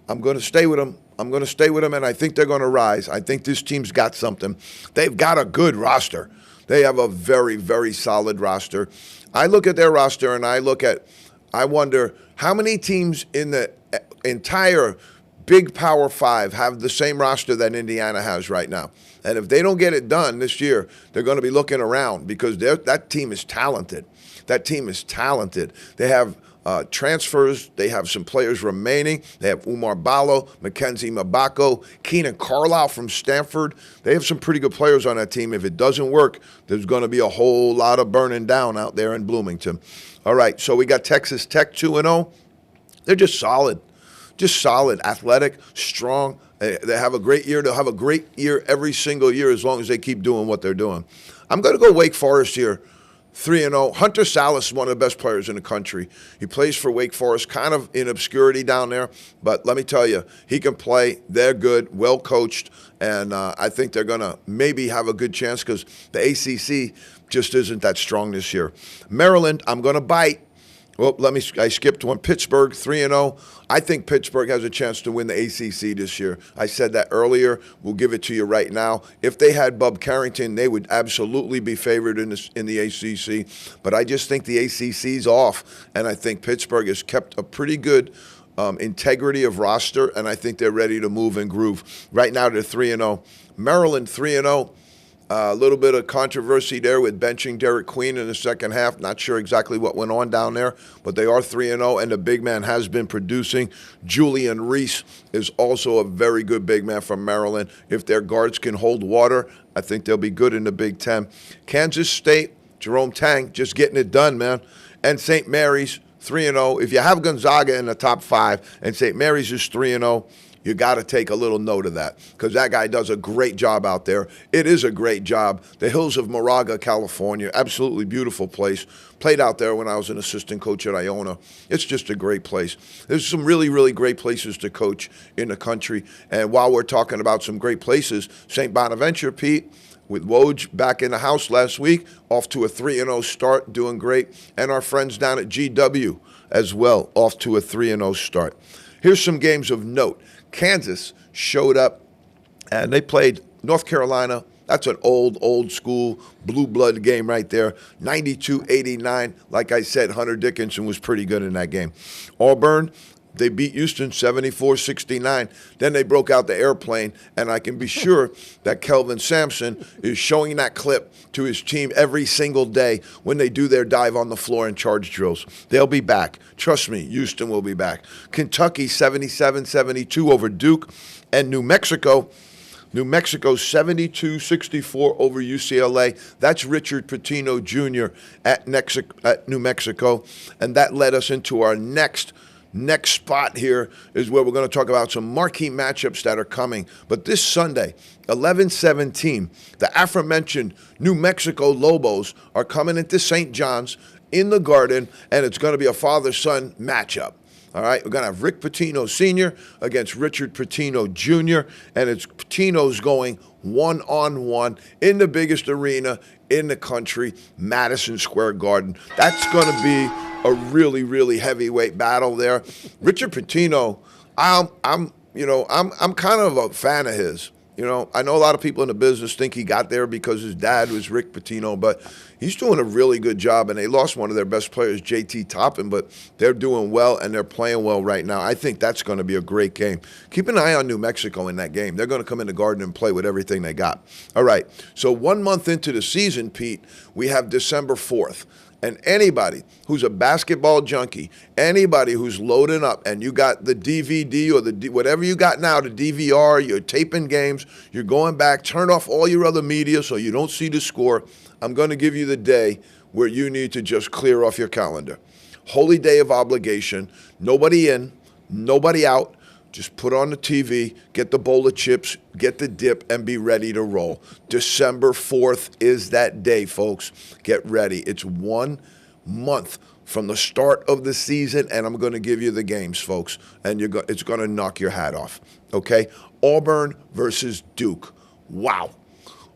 I'm going to stay with them. And I think they're going to rise. I think this team's got something. They've got a good roster. They have a very, very solid roster. I look at their roster and I wonder how many teams in the entire Big Power Five have the same roster that Indiana has right now. And if they don't get it done this year, they're going to be looking around because that team is talented. That team is talented. They have transfers. They have some players remaining. They have Umar Ballo, Mackenzie Mabako, Keenan Carlisle from Stanford. They have some pretty good players on that team. If it doesn't work, there's going to be a whole lot of burning down out there in Bloomington. All right, so we got Texas Tech 2-0. They're just solid, athletic, strong. They have a great year. They'll have a great year every single year as long as they keep doing what they're doing. I'm going to go Wake Forest here. 3-0. Hunter Salas is one of the best players in the country. He plays for Wake Forest, kind of in obscurity down there. But let me tell you, he can play. They're good, well coached, and I think they're going to maybe have a good chance because the ACC just isn't that strong this year. Maryland, I'm going to bite. Well, I skipped one. Pittsburgh, 3-0. I think Pittsburgh has a chance to win the ACC this year. I said that earlier. We'll give it to you right now. If they had Bub Carrington, they would absolutely be favored in the ACC. But I just think the ACC's off, and I think Pittsburgh has kept a pretty good integrity of roster, and I think they're ready to move and groove. Right now, they're 3-0. Maryland, 3-0. A little bit of controversy there with benching Derek Queen in the second half. Not sure exactly what went on down there, but they are 3-0, and the big man has been producing. Julian Reese is also a very good big man from Maryland. If their guards can hold water, I think they'll be good in the Big Ten. Kansas State, Jerome Tang just getting it done, man. And St. Mary's 3-0. If you have Gonzaga in the top 5 and St. Mary's is 3-0, you got to take a little note of that because that guy does a great job out there. It is a great job. The hills of Moraga, California, absolutely beautiful place. Played out there when I was an assistant coach at Iona. It's just a great place. There's some really, really great places to coach in the country. And while we're talking about some great places, St. Bonaventure, Pete, with Woj back in the house last week, off to a 3-0 start, doing great. And our friends down at GW as well, off to a 3-0 start. Here's some games of note. Kansas showed up, and they played North Carolina. That's an old school blue blood game right there. 92-89. Like I said, Hunter Dickinson was pretty good in that game. Auburn, they beat Houston 74-69. Then they broke out the airplane, and I can be sure that Kelvin Sampson is showing that clip to his team every single day when they do their dive on the floor and charge drills. They'll be back. Trust me, Houston will be back. Kentucky 77-72 over Duke, and New Mexico 72-64 over UCLA. That's Richard Pitino Jr. at New Mexico, and that led us into our next spot here is where we're going to talk about some marquee matchups that are coming. But this Sunday, 11-17, the aforementioned New Mexico Lobos are coming into St. John's in the Garden, and it's going to be a father-son matchup. All right, we're going to have Rick Pitino Sr. against Richard Pitino Jr., and it's Pitino's going one-on-one in the biggest arena in the country, Madison Square Garden. That's going to be a really, really heavyweight battle there. Richard Pitino, I'm kind of a fan of his. You know, I know a lot of people in the business think he got there because his dad was Rick Pitino, but he's doing a really good job, and they lost one of their best players, JT Toppin, but they're doing well, and they're playing well right now. I think that's going to be a great game. Keep an eye on New Mexico in that game. They're going to come in the Garden and play with everything they got. All right, so 1 month into the season, Pete, we have December 4th. And anybody who's a basketball junkie, anybody who's loading up and you got the DVD or whatever you got now, the DVR, you're taping games, you're going back, turn off all your other media so you don't see the score. I'm going to give you the day where you need to just clear off your calendar. Holy day of obligation, nobody in, nobody out. Just put on the TV, get the bowl of chips, get the dip, and be ready to roll. December 4th is that day, folks. Get ready. It's 1 month from the start of the season, and I'm going to give you the games, folks, and it's going to knock your hat off, okay? Auburn versus Duke. Wow.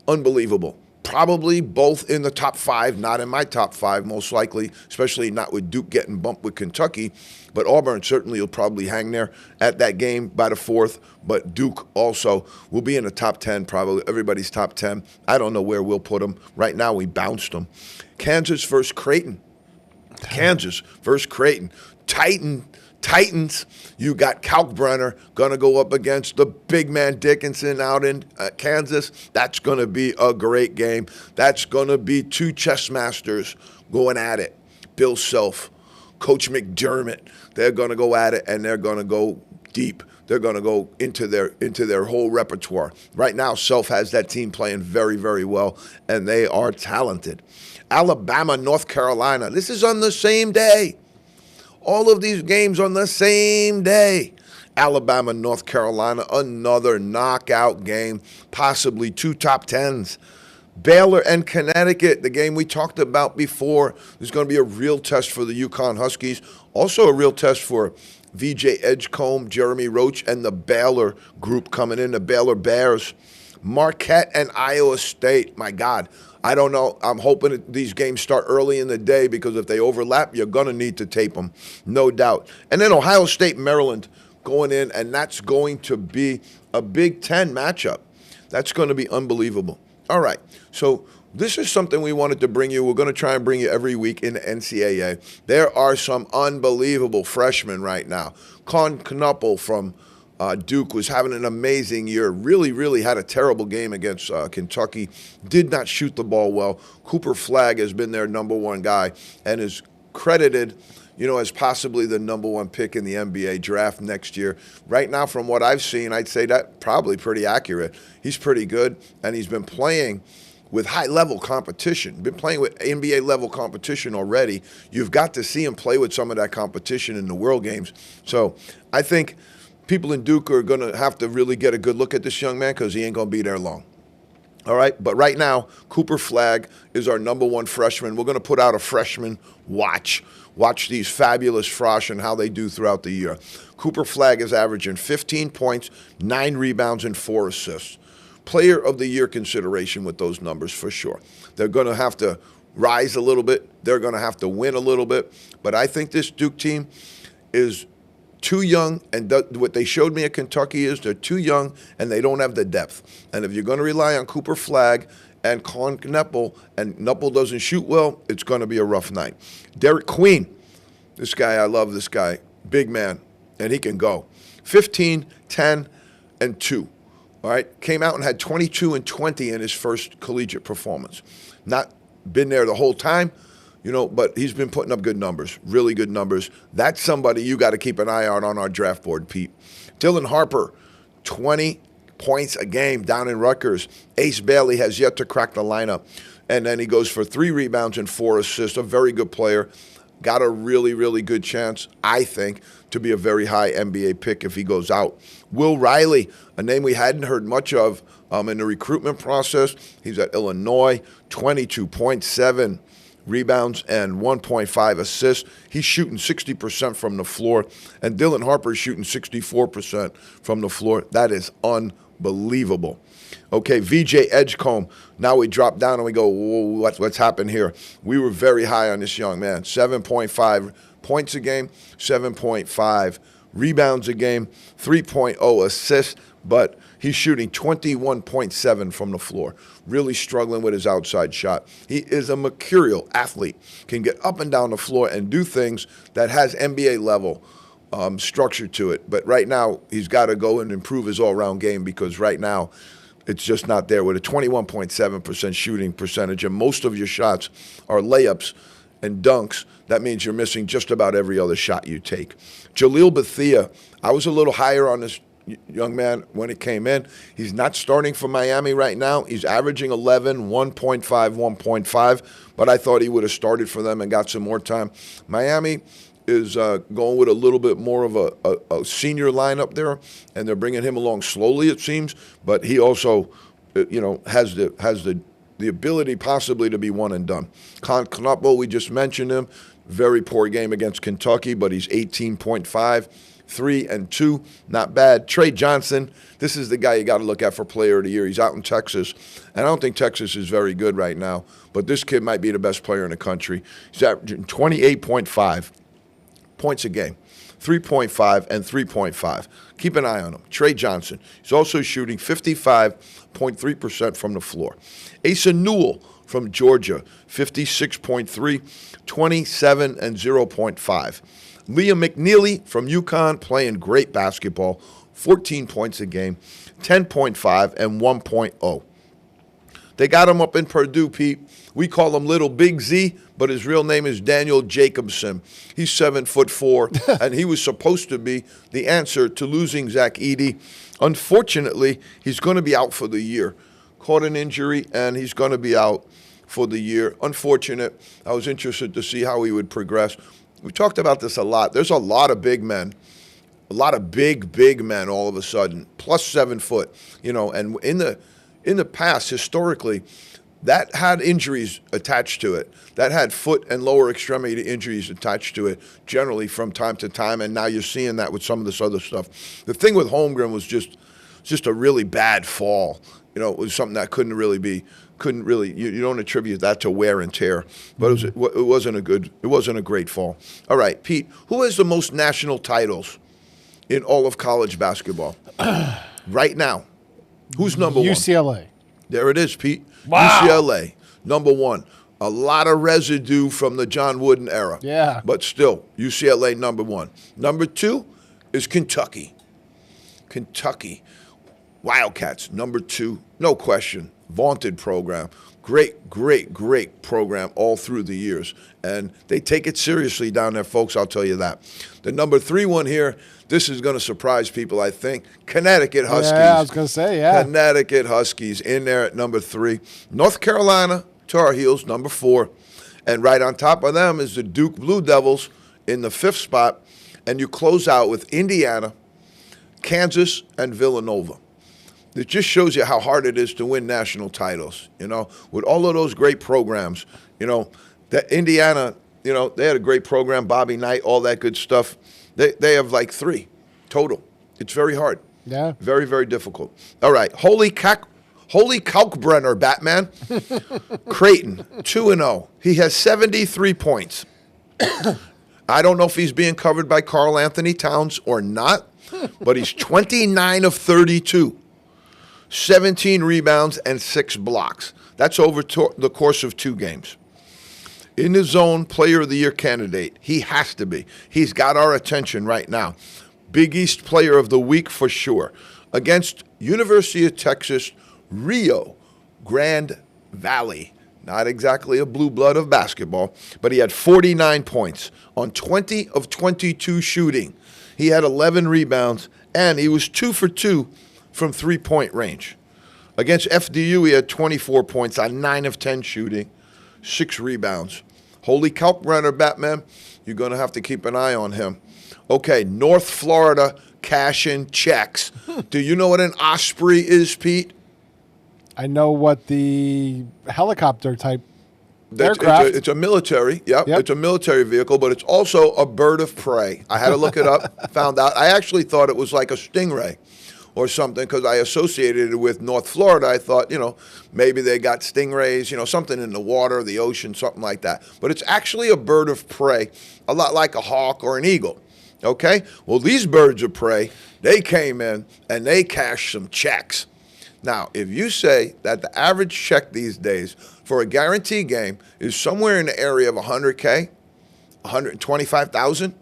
Unbelievable. Probably both in the top 5, not in my top 5, most likely, especially not with Duke getting bumped with Kentucky. But Auburn certainly will probably hang there at that game by the 4th. But Duke also will be in the top 10, probably everybody's top 10. I don't know where we'll put them. Right now, we bounced them. Kansas versus Creighton. Kansas versus Creighton. Titans, you got Kalkbrenner going to go up against the big man Dickinson out in Kansas. That's going to be a great game. That's going to be 2 chess masters going at it. Bill Self, Coach McDermott, they're going to go at it, and they're going to go deep. They're going to go into their whole repertoire. Right now, Self has that team playing very, very well, and they are talented. Alabama, North Carolina, this is on the same day. All of these games on the same day. Alabama, North Carolina, another knockout game, possibly 2 top 10s. Baylor and Connecticut, the game we talked about before. There's going to be a real test for the UConn Huskies. Also a real test for VJ Edgecombe, Jeremy Roach, and the Baylor group coming in, the Baylor Bears. Marquette and Iowa State, my God. I don't know. I'm hoping that these games start early in the day because if they overlap, you're going to need to tape them, no doubt. And then Ohio State, Maryland going in, and that's going to be a Big Ten matchup. That's going to be unbelievable. All right, so this is something we wanted to bring you. We're going to try and bring you every week in the NCAA. There are some unbelievable freshmen right now. Con Knuppel from Duke was having an amazing year, really had a terrible game against Kentucky, did not shoot the ball well. Cooper Flagg has been their number 1 guy and is credited, as possibly the number 1 pick in the NBA draft next year. Right now, from what I've seen, I'd say that probably pretty accurate. He's pretty good, and he's been playing with high-level competition. Been playing with NBA-level competition already. You've got to see him play with some of that competition in the World Games. So I think people in Duke are going to have to really get a good look at this young man because he ain't going to be there long. All right, but right now, Cooper Flagg is our number one freshman. We're going to put out a freshman watch. Watch these fabulous frosh and how they do throughout the year. Cooper Flagg is averaging 15 points, 9 rebounds, and 4 assists. Player of the year consideration with those numbers for sure. They're going to have to rise a little bit. They're going to have to win a little bit. But I think this Duke team is too young, and what they showed me at Kentucky is they're too young and they don't have the depth. And if you're going to rely on Cooper Flagg and Colin Kneppel, and Kneppel doesn't shoot well, it's going to be a rough night. Derek Queen, this guy, I love this guy, big man, and he can go. 15, 10, and 2. All right, came out and had 22 and 20 in his first collegiate performance. Not been there the whole time, but he's been putting up good numbers, really good numbers. That's somebody you got to keep an eye on our draft board, Pete. Dylan Harper, 20 points a game down in Rutgers. Ace Bailey has yet to crack the lineup. And then he goes for 3 rebounds and 4 assists, a very good player. Got a really, really good chance, I think, to be a very high NBA pick if he goes out. Will Riley, a name we hadn't heard much of in the recruitment process. He's at Illinois, 22.7 rebounds and 1.5 assists. He's shooting 60% from the floor, and Dylan Harper's shooting 64% from the floor. That is unbelievable. Okay, VJ Edgecombe. Now we drop down and we go, whoa, what's happened here? We were very high on this young man. 7.5 points a game, 7.5 rebounds a game, 3.0 assists, but he's shooting 21.7 from the floor. Really struggling with his outside shot. He is a mercurial athlete, can get up and down the floor and do things that has NBA level structure to it. But right now, he's got to go and improve his all-around game because right now, it's just not there. With a 21.7% shooting percentage, and most of your shots are layups and dunks, that means you're missing just about every other shot you take. Jaleel Bethea, I was a little higher on this young man when it came in. He's not starting for Miami right now. He's averaging 11, 1.5, 1.5, but I thought he would have started for them and got some more time. Miami is going with a little bit more of a senior lineup there, and they're bringing him along slowly, it seems, but he also has the ability possibly to be one and done. Con Knuppel, we just mentioned him. Very poor game against Kentucky, but he's 18.5. 3 and 2, not bad. Trey Johnson, this is the guy you got to look at for player of the year. He's out in Texas, and I don't think Texas is very good right now, but this kid might be the best player in the country. He's averaging 28.5 points a game, 3.5 and 3.5. Keep an eye on him. Trey Johnson. He's also shooting 55.3% from the floor. Asa Newell from Georgia, 56.3, 27 and 0.5. Liam McNeely from UConn, playing great basketball, 14 points a game, 10.5 and 1.0. They got him up in Purdue, Pete. We call him Little Big Z, but his real name is Daniel Jacobson. He's 7'4", and he was supposed to be the answer to losing Zach Edey. Unfortunately, he's going to be out for the year. Caught an injury, and he's going to be out for the year. Unfortunate. I was interested to see how he would progress. We talked about this a lot. There's a lot of big men, a lot of big men all of a sudden, plus 7 foot, and in the past, historically, that had injuries attached to it. That had foot and lower extremity injuries attached to it generally from time to time, and now you're seeing that with some of this other stuff. The thing with Holmgren was just a really bad fall. It was something that couldn't really, you don't attribute that to wear and tear, but it wasn't a great fall. All right, Pete, who has the most national titles in all of college basketball right now? Who's number one? UCLA. There it is, Pete. Wow. UCLA, number one. A lot of residue from the John Wooden era. Yeah. But still, UCLA number one. Number two is Kentucky. Kentucky. Wildcats, number two. No question. Vaunted program. Great program all through the years. And they take it seriously down there, folks, I'll tell you that. The number 3 one here, this is going to surprise people, I think. Connecticut Huskies. Yeah, I was going to say, yeah. Connecticut Huskies in there at number 3. North Carolina Tar Heels, number 4. And right on top of them is the Duke Blue Devils in the 5th spot. And you close out with Indiana, Kansas, and Villanova. It just shows you how hard it is to win national titles, with all of those great programs. That Indiana, they had a great program, Bobby Knight, all that good stuff. They have like 3 total. It's very hard. Yeah. Very, very difficult. All right. Holy Kalkbrenner, Batman. Creighton, 2-0. He has 73 points. I don't know if he's being covered by Karl Anthony Towns or not, but he's 29 of 32. 17 rebounds and 6 blocks. That's over the course of 2 games. In the zone, Player of the Year candidate. He has to be. He's got our attention right now. Big East Player of the Week for sure. Against University of Texas, Rio Grande Valley. Not exactly a blue blood of basketball, but he had 49 points on 20 of 22 shooting. He had 11 rebounds, and he was 2 for 2 from 3-point range. Against FDU, he had 24 points on 9 of 10 shooting, 6 rebounds. Holy Kalkbrenner, Batman, you're going to have to keep an eye on him. Okay, North Florida cash-in checks. Do you know what an Osprey is, Pete? I know what the helicopter type aircraft. It's a military, yep. It's a military vehicle, but it's also a bird of prey. I had to look it up, found out. I actually thought it was like a stingray or something because I associated it with North Florida. I thought, maybe they got stingrays, something in the water, the ocean, something like that. But it's actually a bird of prey, a lot like a hawk or an eagle. Okay? Well, these birds of prey, they came in and they cashed some checks. Now, if you say that the average check these days for a guarantee game is somewhere in the area of $100K, $125,000,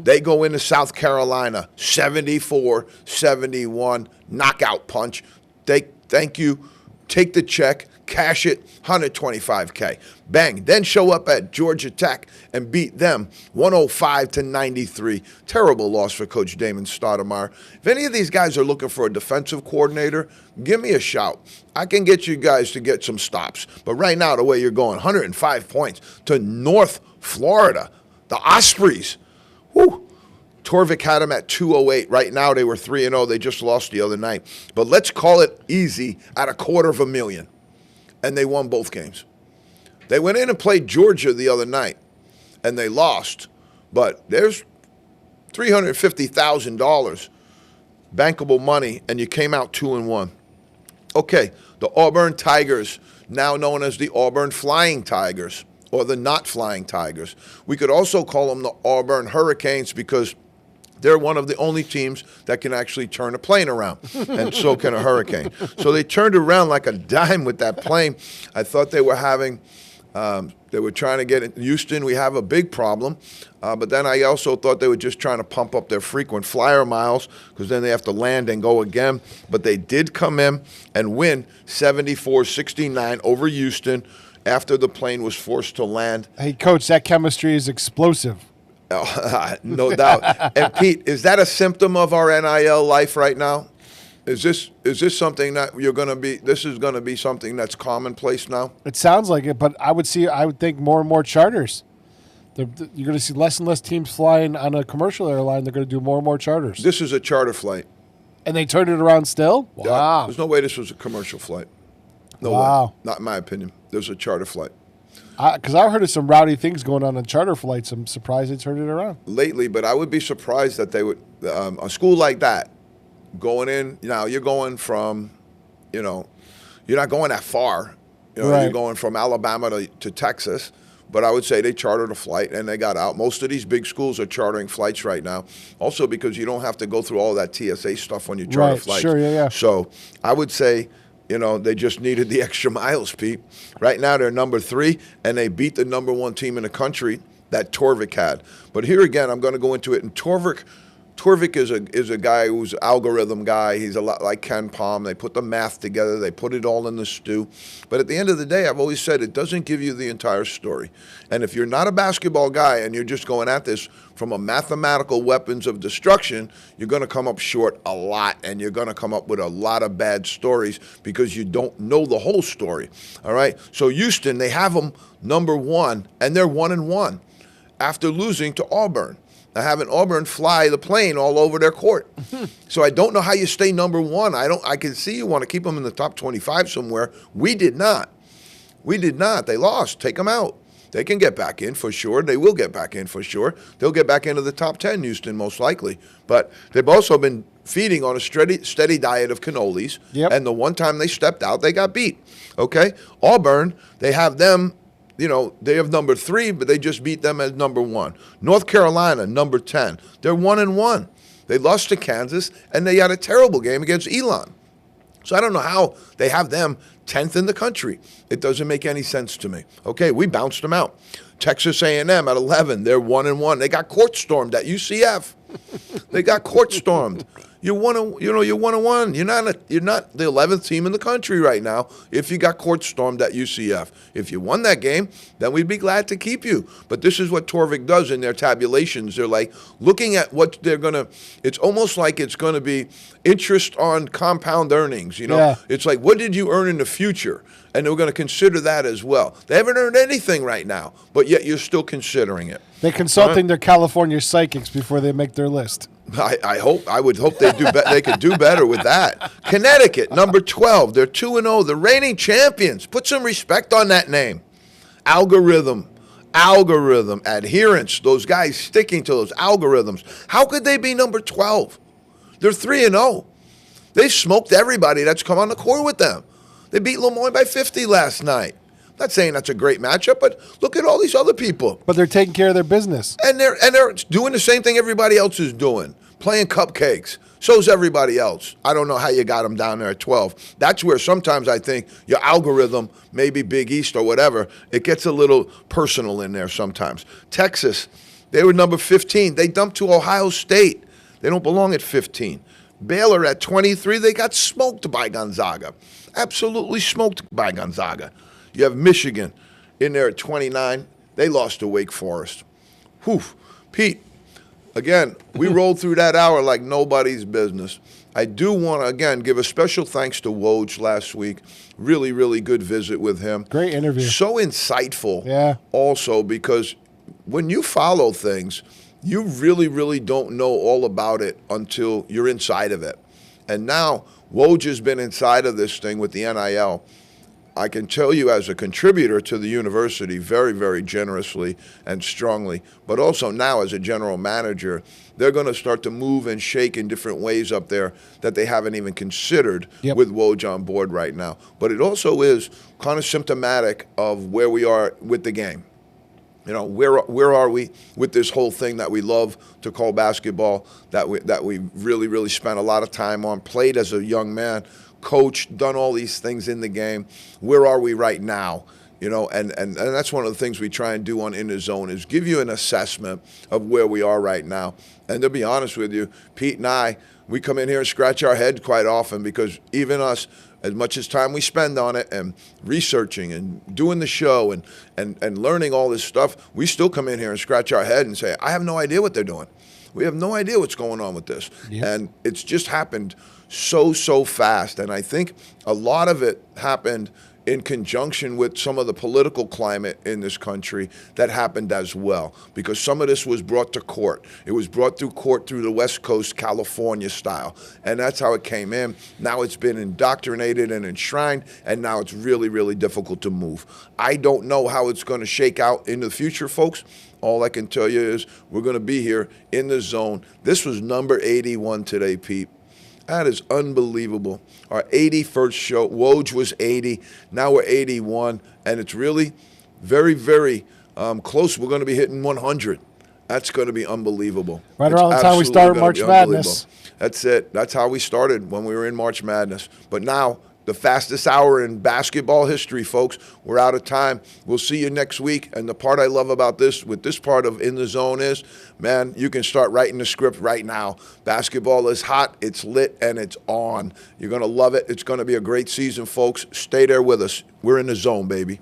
they go into South Carolina, 74-71, knockout punch. Thank you, take the check, cash it, $125K. Bang. Then show up at Georgia Tech and beat them 105-93. Terrible loss for Coach Damon Stoudemire. If any of these guys are looking for a defensive coordinator, give me a shout. I can get you guys to get some stops. But right now, the way you're going, 105 points to North Florida, the Ospreys. Whew. Torvik had them at 208. Right now, they were 3-0. They just lost the other night. But let's call it easy at $250,000. And they won both games. They went in and played Georgia the other night, and they lost. But there's $350,000 bankable money, and you came out 2-1. Okay, the Auburn Tigers, now known as the Auburn Flying Tigers, or the Not Flying Tigers. We could also call them the Auburn Hurricanes because they're one of the only teams that can actually turn a plane around, and so can a hurricane. So they turned around like a dime with that plane. I thought they were they were trying to get in Houston. We have a big problem. But then I also thought they were just trying to pump up their frequent flyer miles because then they have to land and go again. But they did come in and win 74-69 over Houston after the plane was forced to land. Hey, Coach, that chemistry is explosive. No doubt. And Pete, is that a symptom of our NIL life right now? Is this something that this is going to be something that's commonplace now? It sounds like it, but I would think more and more charters. You're going to see less and less teams flying on a commercial airline. They're going to do more and more charters. This is a charter flight. And they turned it around still? Wow. There's no way this was a commercial flight. No wow. way. Not in my opinion. There's a charter flight. Because I've heard of some rowdy things going on charter flights. I'm surprised they turned it around. Lately, but I would be surprised that they would, a school like that, going in, you're going from, you're not going that far. Right. You're going from Alabama to Texas. But I would say they chartered a flight and they got out. Most of these big schools are chartering flights right now. Also because you don't have to go through all that TSA stuff when you charter flights. Sure, yeah. So I would say, they just needed the extra miles, Pete. Right now they're number 3, and they beat the number 1 team in the country that Torvik had. But here again, I'm going to go into it. And Torvik Torvik is a guy who's an algorithm guy. He's a lot like Ken Palm. They put the math together. They put it all in the stew. But at the end of the day, I've always said it doesn't give you the entire story. And if you're not a basketball guy and you're just going at this from a mathematical weapons of destruction, you're going to come up short a lot, and you're going to come up with a lot of bad stories because you don't know the whole story. All right? So Houston, they have them number 1, and they're 1-1 after losing to Auburn. Having Auburn fly the plane all over their court. So I don't know how you stay number 1. I can see you want to keep them in the top 25 somewhere. We did not. They lost. Take them out. They can get back in for sure. They will get back in for sure. They'll get back into the top 10, Houston, most likely. But they've also been feeding on a steady diet of cannolis. Yep. And the one time they stepped out, they got beat. Okay? Auburn, they have them. They have number 3, but they just beat them as number 1. North Carolina, number 10. They're 1-1. They lost to Kansas, and they had a terrible game against Elon. So I don't know how they have them 10th in the country. It doesn't make any sense to me. Okay, we bounced them out. Texas A&M at 11. They're 1-1. They got court stormed at UCF. They got court stormed. You're 1-1. You're not the 11th team in the country right now if you got court stormed at UCF. If you won that game, then we'd be glad to keep you. But this is what Torvik does in their tabulations. They're like looking at what they're gonna. It's almost like it's gonna be interest on compound earnings. Yeah. It's like, what did you earn in the future? And they're going to consider that as well. They haven't earned anything right now, but yet you're still considering it. They're consulting their California psychics before they make their list. I would hope they do. They could do better with that. Connecticut, number 12. They're 2-0. The reigning champions. Put some respect on that name. Algorithm, adherence. Those guys sticking to those algorithms. How could they be number 12? They're 3-0. They smoked everybody that's come on the court with them. They beat Lemoyne by 50 last night. Not saying that's a great matchup, but look at all these other people. But they're taking care of their business. And they're doing the same thing everybody else is doing, playing cupcakes. So's everybody else. I don't know how you got them down there at 12. That's where sometimes I think your algorithm, maybe Big East or whatever, it gets a little personal in there sometimes. Texas, they were number 15. They dumped to Ohio State. They don't belong at 15. Baylor at 23, they got smoked by Gonzaga. Absolutely smoked by Gonzaga. You have Michigan in there at 29. They lost to Wake Forest. Whew. Pete, again, we rolled through that hour like nobody's business. I do want to, again, give a special thanks to Woj last week. Really, really good visit with him. Great interview. So insightful. Yeah. Also, because when you follow things, you really, really don't know all about it until you're inside of it. And now Woj has been inside of this thing with the NIL. I can tell you as a contributor to the university very, very generously and strongly, but also now as a general manager, they're going to start to move and shake in different ways up there that they haven't even considered with Woj on board right now. But it also is kind of symptomatic of where we are with the game. Where are we with this whole thing that we love to call basketball, that we really, really spent a lot of time on, played as a young man, coached, done all these things in the game. Where are we right now? And that's one of the things we try and do on In the Zone is give you an assessment of where we are right now. And to be honest with you, Pete and I, we come in here and scratch our head quite often because even us, as much as time we spend on it and researching and doing the show and learning all this stuff, we still come in here and scratch our head and say, I have no idea what they're doing. We have no idea what's going on with this. Yep. And it's just happened so fast. And I think a lot of it happened in conjunction with some of the political climate in this country that happened as well, because some of this was brought to court. It was brought through court through the West Coast, California style, and that's how it came in. Now it's been indoctrinated and enshrined, and now it's really, really difficult to move. I don't know how it's going to shake out in the future, folks. All I can tell you is we're going to be here in the zone. This was number 81 today, Pete. That is unbelievable. Our 81st show, Woj was 80. Now we're 81, and it's really very, very close. We're going to be hitting 100. That's going to be unbelievable. Right around the time we started March Madness. That's it. That's how we started when we were in March Madness. But now the fastest hour in basketball history, folks. We're out of time. We'll see you next week. And the part I love about this, with this part of In the Zone is, man, you can start writing the script right now. Basketball is hot, it's lit, and it's on. You're going to love it. It's going to be a great season, folks. Stay there with us. We're in the zone, baby.